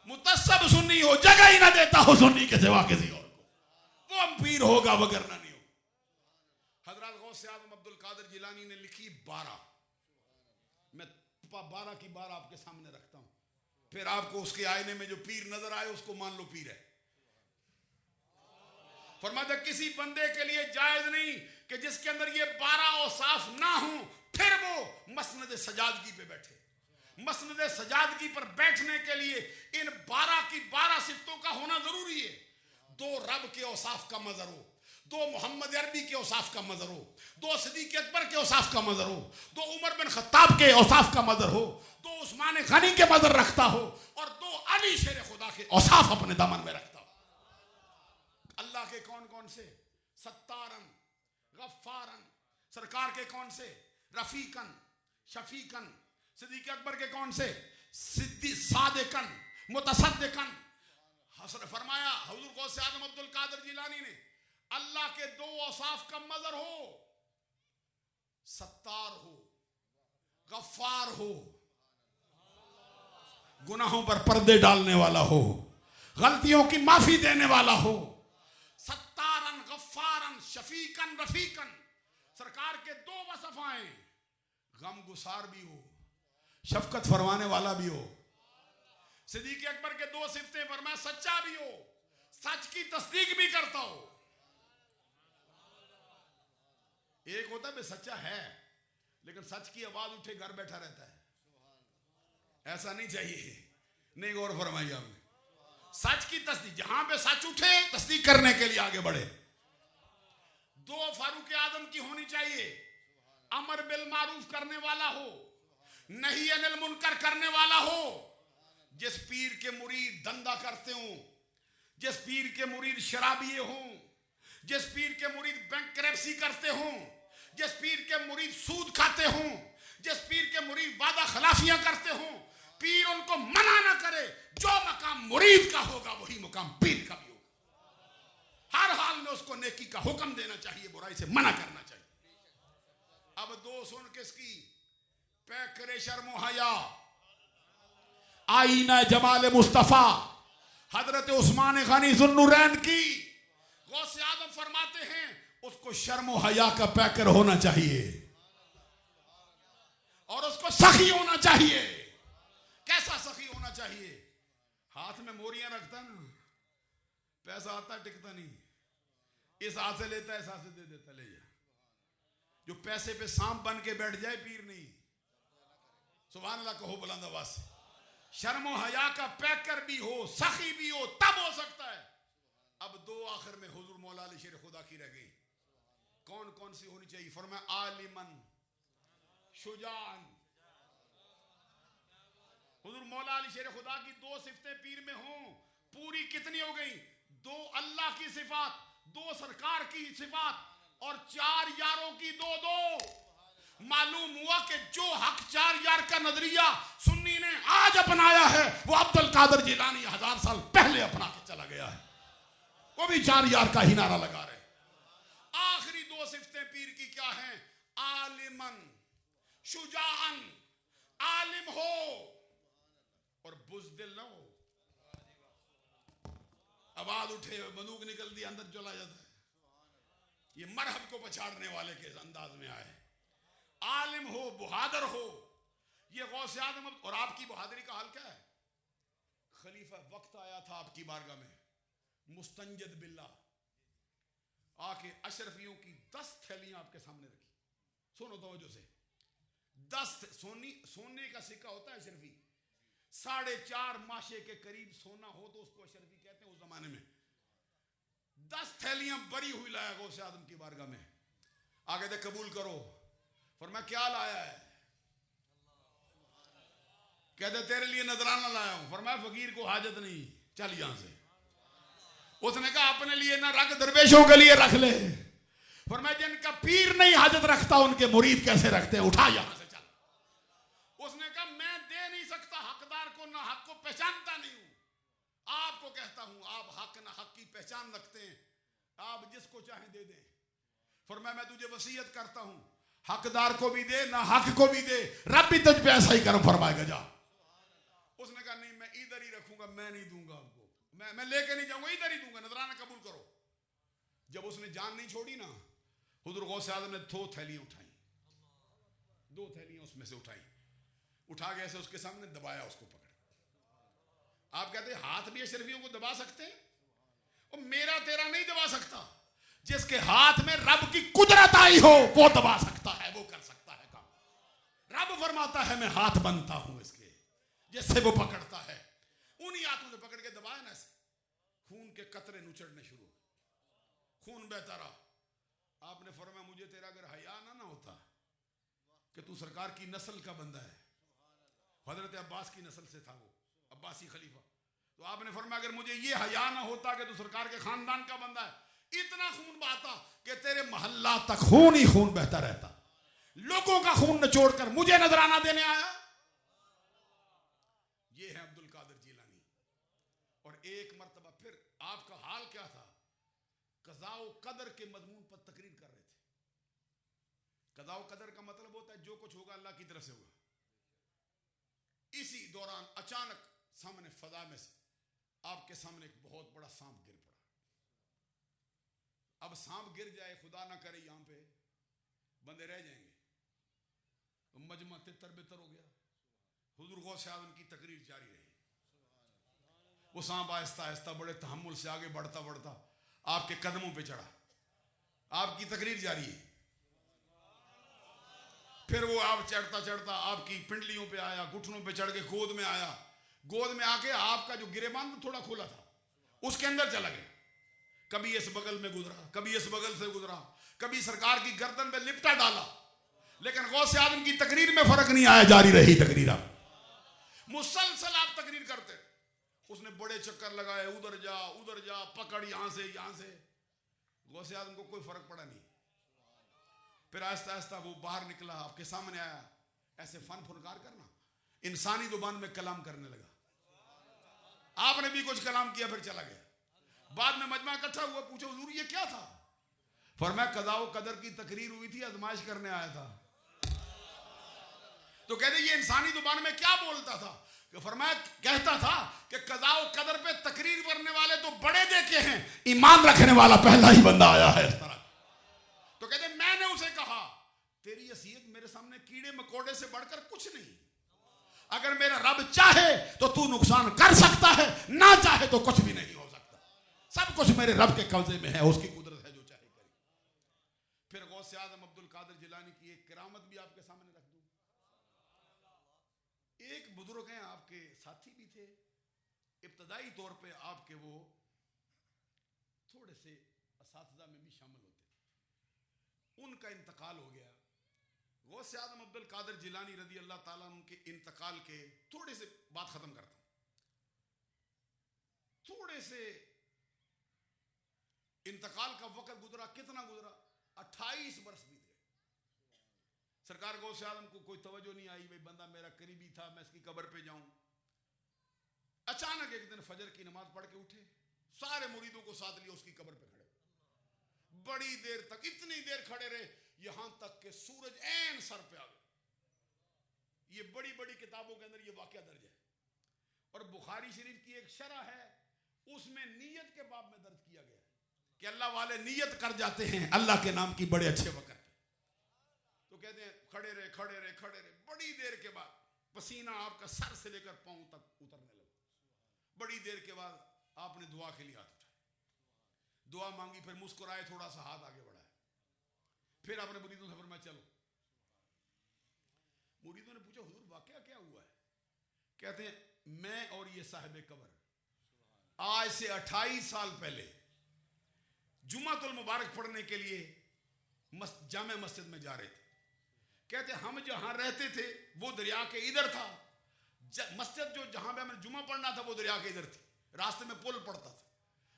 मुतस्सब सुन्नी हो, जगह ही ना देता हो सुन्नी के सिवा किसी और को। वो पीर होगा, वगरना नहीं होगा। हजरत गौसे आजम अब्दुल कादिर जिलानी ने लिखी 12, मैं 12 की 12 आपके सामने रखता हूं, फिर आपको उसके आईने में जो पीर नजर आए उसको मान लो पीर है। फरमाते किसी बंदे के लिए जायज नहीं कि जिसके अंदर ये 12 औसाफ ना हो फिर वो मसनद सजादगी पे बैठे। मसनद सजादगी पर बैठने के लिए इन 12 की 12 सिफ्तों का होना जरूरी है। 2 रब के औसाफ का मजर हो, 2 मोहम्मद अरबी के औसाफ का मजर हो, 2 सिद्दीक अकबर के औसाफ का मजर हो, 2 उमर बिन खत्ताब के औसाफ का मजर हो, 2 उस्मान गनी के मजर रखता हो और 2 अली शेर खुदा के औसाफ अपने दामन में रखता हो। अल्लाह के कौन कौन से? सत्तारन, गफ्फारन। सरकार के कौन से? रफीकन, शफीकन। सिद्दीक अकबर के कौन से? सादिकन, मुतसद्दिकन। हसर फरमाया हुजूर गौसे आजम अब्दुल कादिर जिलानी ने, अल्लाह के 2 औसाफ का मजर हो, सत्तार हो, गफ्फार हो, गुनाहों पर पर्दे डालने वाला हो, गलतियों की माफी देने वाला हो। सत्तारन, गफ्फारन, शफीकन, रफीकन। सरकार के 2 वसफाएं, गम गुसार भी हो, शफकत फरमाने वाला भी हो। सिद्दीक अकबर के 2 सिफतें फरमाया, सच्चा भी हो, सच की तस्दीक भी करता हो। एक होता है सच्चा है लेकिन सच की आवाज उठे घर बैठा रहता है, ऐसा नहीं चाहिए। नहीं गौर फरमाइए आपने, सच की तस्दीक, जहां पे सच उठे तस्दीक करने के लिए आगे बढ़े। 2 फारूक आजम की होनी चाहिए, अमर बिल मारूफ करने वाला हो, नहीं अनिल मुनकर करने वाला हो। जिस पीर के मुरीद धंधा करते हो, जिस पीर के मुरीद शराबिये हो, जिस पीर के मुरीद बैंकरप्सी करते हो, जिस पीर के मुरीद सूद खाते हो, जिस पीर के मुरीद वादा खिलाफियां करते हो, पीर उनको मना ना करे। जो मकाम मुरीद का होगा वही मुकाम पीर का भी होगा। हर हाल में उसको नेकी का हुक्म देना चाहिए, बुराई से मना करना चाहिए। अब 2 सुन किसकी? पैकरे शर्मो हया, आईना जमाल मुस्तफा, हजरत उस्मान गनी जुन्नुरैन की। गौसे आजम फरमाते हैं उसको शर्मो हया का पैकर होना चाहिए और उसको सखी होना चाहिए। कैसा सखी होना चाहिए? हाथ में मोरियां रखता ना, पैसा आता टिकता नहीं, इस हाथ से लेता है, इस हाथ से दे देता, ले जा। जो पैसे पे सांप बन के बैठ जाए पीर नहीं। सुभान अल्लाह कहो बुलंद आवाज से। शर्म हया का पैकर भी हो, सखी भी हो, तब हो सकता है। अब 2 आखिर में हुजूर मौला अली शेर खुदा की रह गई। कौन कौन सी होनी चाहिए? फरमाया आलिमन, शुजान। हुजूर मौला अली शेर खुदा की 2 सिफतें पीर में हों, पूरी कितनी हो गई? 2 अल्लाह की सिफात, 2 सरकार की सिफात और 4 यारों की 2-2। मालूम हुआ कि जो हक 4 यार का नजरिया सुन्नी ने आज अपनाया है वो अब्दुल कादिर जिलानी 1000 साल पहले अपना के चला गया है। वो भी 4 यार का ही नारा लगा रहे। आखिरी 2 सिफतें पीर की क्या हैं? आलिमन, शुजान। आलिम हो और बुज़दिल न हो। आवाज उठे, बंदूक निकल दी, अंदर चला जाता है। ये मरहब को पछाड़ने वाले के अंदाज में आए। आलिम हो, बहादुर हो। ये गौसे आजम। और आपकी बहादुरी का हाल क्या है? खलीफा वक्त आया था आपकी बारगाह में, मुस्तंजद बिल्ला, आके अशरफियों की 10 थैलियां आपके सामने रखी। सुनो तवज्जो से। 10 सोने का सिक्का होता है अशरफी, 4.5 माशे के करीब सोना हो तो उसको अशरफी कहते हैं उस जमाने में। 10 थैलियां बड़ी हुई लाया गौसे आजम की बारगाह में। आगे दे कबूल करो। फरमाया क्या लाया है? कहते तेरे लिए नजराना लाया हूं। फरमाया फकीर को हाजत नहीं, चल यहां से। उसने कहा अपने लिए ना रख, दरवेशों के लिए रख ले। फरमाया जिनका पीर नहीं हाजत रखता उनके मुरीद कैसे रखते हैं, उठा यहां से चल। उसने कहा मैं दे नहीं सकता हकदार को, ना हक को पहचानता नहीं हूं। आपको कहता हूं आप हक ना हक की पहचान रखते हैं, आप जिसको चाहे दे दें। फरमाया मैं तुझे वसीयत करता हूं हकदार को भी दे ना हक को भी दे, रब भी तुझ पे ऐसा ही कर फरमाएगा जा। उसने कहा नहीं मैं इधर ही रखूंगा, मैं नहीं दूंगा आपको, मैं लेके नहीं जाऊंगा, इधर ही दूंगा, नजराना कबूल करो। जब उसने जान नहीं छोड़ी ना, हुजूर गौसे आज़म ने 2 थैलियां उठाई, 2 थैलियां उसमें से उठाई, उठा के ऐसे उसके सामने दबाया, उसको पकड़। आप कहते हैं हाथ भी अशरफियों को दबा सकते हैं? और मेरा तेरा नहीं दबा सकता, जिसके हाथ में रब की कुदरत आई हो वो दबा सकता है, वो कर सकता है काम। रब फरमाता है मैं हाथ बनता हूं इसके, जिससे वो पकड़ता है। उन्हीं हाथों से पकड़ के दबाया ना, ऐसे खून के कतरे नुचड़ने शुरू, खून बहता रहा। आपने फरमाया मुझे तेरा अगर हया ना होता कि तू सरकार की नस्ल का बंदा है, हजरत अब्बास की नस्ल से था वो, अब्बासी खलीफा, तो आपने फरमाया अगर मुझे ये हया ना होता कि तू सरकार के खानदान का बंदा है, इतना खून बहता कि तेरे मोहल्ला तक खून ही खून बहता रहता, लोगों का खून निचोड़ कर मुझे नजराना देने आया। ये है अब्दुल कादिर जिलानी। और एक मर्तबा फिर आपका हाल क्या था, कज़ाओ कदर के मजमून पर तकरीर कर रहे थे। कज़ाओ कदर का मतलब होता है जो कुछ होगा अल्लाह की तरफ से होगा। इसी दौरान अचानक सामने फजा में से आपके सामने एक बहुत बड़ा सांप गिर पड़ा। अब सांप गिर जाए, खुदा ना करे यहां पे बंदे रह जाएंगे, तो मजमा तितर बितर हो गया। हुजूर गौसे आज़म की तकरीर जारी रही। वो सांप आहिस्ता आहिस्ता बड़े तहम्मुल से आगे बढ़ता बढ़ता आपके कदमों पे चढ़ा, आपकी तकरीर जारी है। फिर वो आप चढ़ता चढ़ता आपकी पिंडलियों पे आया, घुटनों पे चढ़ के गोद में आया, गोद में आके आपका जो गिरेबान थोड़ा खुला था उसके अंदर चला गया। कभी इस बगल में गुजरा, कभी इस बगल से गुजरा, कभी सरकार की गर्दन पे लिपटा डाला, लेकिन गौसे आज़म की तकरीर में फर्क नहीं आया, जारी रही तकरीर। मुसलसल आप तकरीर करते, उसने बड़े चक्कर लगाए, उधर जा, पकड़ यहां से। गौसे आज़म को कोई फर्क पड़ा नहीं। फिर आहिस्ता आहिस्ता वो बाहर निकला, आपके सामने आया, ऐसे फनकार करना, इंसानी जुबान में कलाम करने लगा। आपने भी कुछ कलाम किया, फिर चला गया। बाद में मजमा इकट्ठा हुआ, पूछो हुजूर ये क्या था? फरमाया कज़ाओ कदर की तकरीर हुई थी, आजमाइश करने आया था। तो कहते ये इंसानी जुबान में क्या बोलता था? फरमाया कहता था कि कज़ाओ कदर पे तकरीर करने वाले तो बड़े देखे हैं, ईमान रखने वाला पहला ही बंदा आया है इस तरह। तो कहते मैंने उसे कहा तेरी हैसियत मेरे सामने कीड़े मकोड़े से बढ़कर कुछ नहीं, अगर मेरा रब चाहे तो तू नुकसान कर सकता है, ना चाहे तो कुछ भी नहीं हो सकता, सब कुछ मेरे रब के कब्जे में है, उसकी कुदरत है, जो चाहे करे। फिर गौसे आज़म अब्दुल कादिर जिलानी की एक करामत भी आपके सामने रख दूं। एक बुजुर्ग हैं, आपके साथी भी थे, इब्तदाई तौर पे आपके वो थोड़े से असातिज़ा में भी शामिल होते थे, उनका इंतकाल हो गया। गौसे आज़म अब्दुल कादिर जिलानी रज़ी अल्लाह ताला उनके इंतकाल के थोड़े से बात खत्म करता हूं। थोड़े से इंतकाल का वक्त गुजरा, कितना गुजरा, 28 वर्ष बीत गए। सरकार गौसे आज़म को कोई तवज्जो नहीं आई, भाई बंदा मेरा करीबी था, मैं इसकी कब्र पे जाऊं। अचानक एक दिन फजर की नमाज पढ़ के उठे, सारे मुरीदों को साथ लिया, उसकी कब्र पे खड़े, बड़ी देर तक, इतनी देर खड़े रहे यहां तक कि सूरज ऐन सर पे आ गया। ये बड़ी बड़ी किताबों के अंदर ये वाकया दर्ज है, और बुखारी शरीफ की एक शरह है, उसमें नियत के बाब में दर्ज किया गया कि अल्लाह वाले नियत कर जाते हैं अल्लाह के नाम की बड़े अच्छे वक्त। तो कहते हैं खड़े रहे, बड़ी देर के बाद पसीना आपका सर से लेकर पांव तक उतरने लगा। बड़ी देर के बाद आपने दुआ के लिए हाथ उठाए, दुआ मांगी, फिर मुस्कुराए, थोड़ा सा हाथ आगे बढ़ाया, फिर आपने मुरीदों से फरमाया चलो। मुरीदों ने पूछा हुजूर वाकया क्या हुआ है? कहते हैं मैं और ये साहिब कब्र आज से 28 साल पहले जुमातुल मुबारक पढ़ने के लिए जामे मस्जिद में जा रहे थे। कहते हम जहां रहते थे वो दरिया के इधर था, मस्जिद जो जहां पे हमें जुमा पढ़ना था वो दरिया के इधर थी, रास्ते में पुल पड़ता था।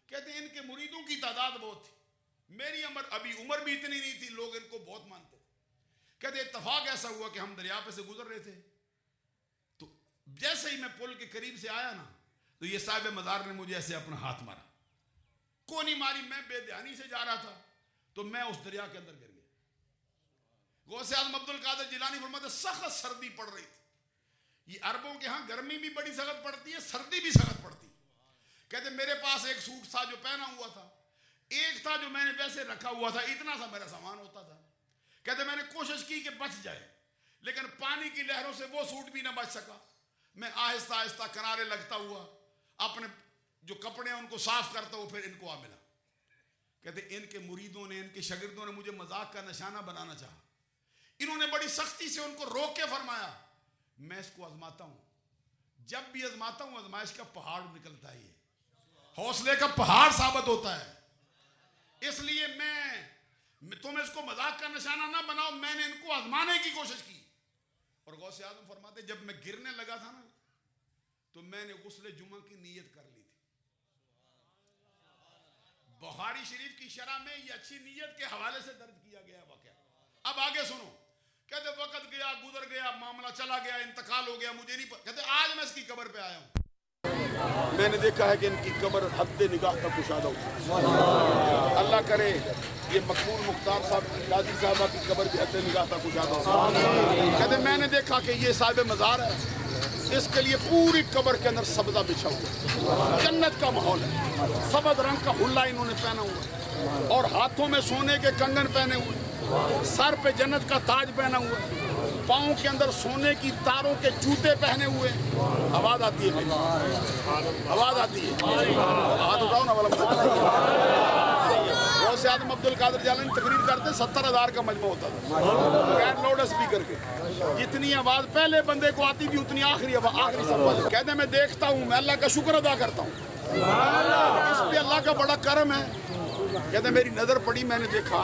कहते हैं इनके मुरीदों की तादाद बहुत थी, मेरी उम्र भी इतनी नहीं थी, लोग इनको बहुत मानते थे। कहते इत्तफाक ऐसा हुआ कि हम दरिया पे से गुजर रहे थे, तो जैसे ही मैं पुल के करीब से आया ना, तो ये साहिब मज़ार ने मुझे ऐसे अपना हाथ मारा, कोनी मारी, मैं बेध्यानी से जा रहा था, तो मैं उस दरिया के अंदर गिर गया। गौसे आज़म अब्दुल कादिर जिलानी फरमाते सख्त सर्दी पड़ रही थी। ये अरबों के यहाँ गर्मी भी बड़ी सख्त पड़ती है, सर्दी भी सख्त पड़ती है। कहते मेरे पास एक सूट था जो पहना हुआ था, एक था जो मैंने वैसे रखा हुआ था, इतना सा मेरा सामान होता था। कहते मैंने कोशिश की कि बच जाए, लेकिन पानी की लहरों से वो सूट भी ना बच सका। मैं आहिस्ता आहिस्ता किनारे लगता हुआ अपने जो कपड़े हैं उनको साफ करता हुआ फिर इनको आ मिला। कहते इनके मुरीदों ने, इनके शागिर्दों ने मुझे मजाक का निशाना बनाना चाहा। इन्होंने बड़ी सख्ती से उनको रोक के फरमाया, मैं इसको आजमाता हूं, जब भी आजमाता हूं आजमाइश का पहाड़ निकलता है, ये हौसले का पहाड़ साबित होता है। इसलिए मैं तुम इसको मजाक का निशाना ना बनाओ, मैंने इनको आजमाने की कोशिश की। और गौसे आजम फरमाते जब मैं गिरने लगा था ना, तो मैंने गुस्ले जुमा की नीयत कर ली थी। बुखारी शरीफ की शरह में ये अच्छी नीयत के हवाले से दर्ज किया गया वाकया। अब आगे सुनो। कहते वक्त गया, गुजर गया, मामला चला गया, इंतकाल हो गया, मुझे नहीं कहते आज मैं इसकी कब्र पे आया हूं। मैंने देखा है कि इनकी कब्र हद्दे निगाह तक कुशादा हो। अल्लाह करे ये मकबूल मुख्तार साहब काजी साहबा की कब्र भी हद्दे निगाह तक कुशादा हो। कहते मैंने देखा कि ये साहिब मज़ार है, इसके लिए पूरी कब्र के अंदर सब्जा बिछा हुआ, जन्नत का माहौल है। सब्ज रंग का हुल्ला इन्होंने पहना हुआ और हाथों में सोने के कंगन पहने हुए, सर पे जन्नत का ताज पहना हुआ, पाँव के अंदर सोने की तारों के जूते पहने हुए। आवाज आती है, आवाज आती है, हाथ उठाओ ना वाला। गौसे आजम अब्दुल कादिर जिलानी तकरीर करते 70,000 का मजमा होता था बगैर लाउड स्पीकर के। जितनी आवाज पहले बंदे को आती थी उतनी आखिरी सब। कहते मैं देखता हूँ, मैं अल्लाह का शुक्र अदा करता हूँ, इस पे अल्लाह का बड़ा करम है। कहते मेरी नजर पड़ी, मैंने देखा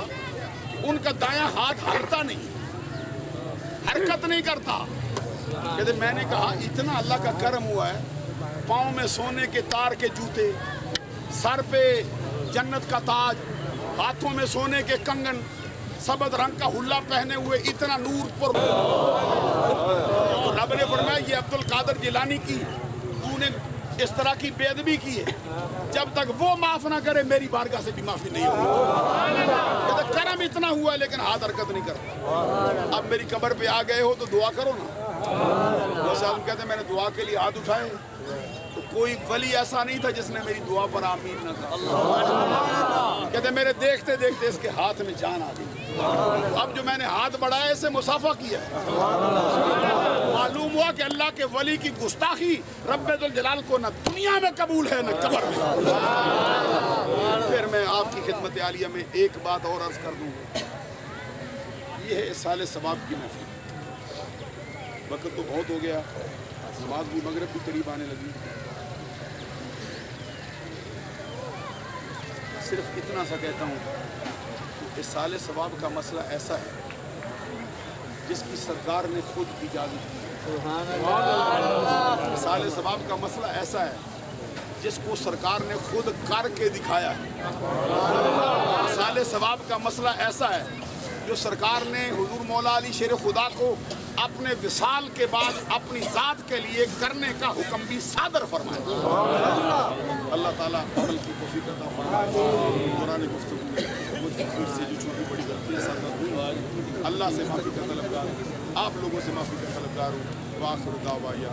उनका दायां हाथ हलता नहीं, हरकत नहीं करता। कहते मैंने कहा इतना अल्लाह का करम हुआ है, पाँव में सोने के तार के जूते, सर पे जन्नत का ताज, हाथों में सोने के कंगन, सबज रंग का हुल्ला पहने हुए, इतना नूर पर। तो रब ने फरमाया ये अब्दुल कादिर जिलानी की तूने इस तरह की बेअदबी की है, जब तक वो माफ ना करे मेरी बारगाह से भी माफी नहीं होगी। तो करम इतना हुआ लेकिन हाथ हरकत नहीं करता। अब मेरी कब्र पे आ गए हो तो दुआ करो ना। जैसे हम कहते मैंने दुआ के लिए हाथ उठाए तो कोई वली ऐसा नहीं था जिसने मेरी दुआ पर आमीन न कहा। कहते मेरे देखते देखते इसके हाथ में जान आ गई। अब जो मैंने हाथ बढ़ाया इसे मुसाफा किया, मालूम हुआ कि अल्लाह के वली की गुस्ताखी रब्बुल जलाल को न दुनिया में कबूल है न कब्र में। फिर मैं आपकी खिदमत आलिया में एक बात और अर्ज कर दूँ, ये है साले सवाब की महफिल। वक्त तो बहुत हो गया, नमाज भी मगरिब भी करीब आने लगी। सिर्फ इतना सा कहता हूँ कि इस साले सवाब का मसला ऐसा है जिसकी सरकार ने खुद इजाज़त दी है। साले सवाब का मसला ऐसा है जिसको सरकार ने खुद करके दिखाया है। साले सवाब का मसला ऐसा है जो सरकार ने हुजूर मौला अली शेर खुदा को अपने विसाल के बाद अपनी ज़ात के लिए करने का हुक्म भी सादर फरमाया। अल्लाह ताला अमल की तौफीक अता फरमाए। कुरान गुफ्तगू से जो छोटी बड़ी गलतियाँ अल्लाह से माफ़ी का तलबगार, आप लोगों से माफ़ी का तलबगार हूँ। वाखिर दावाया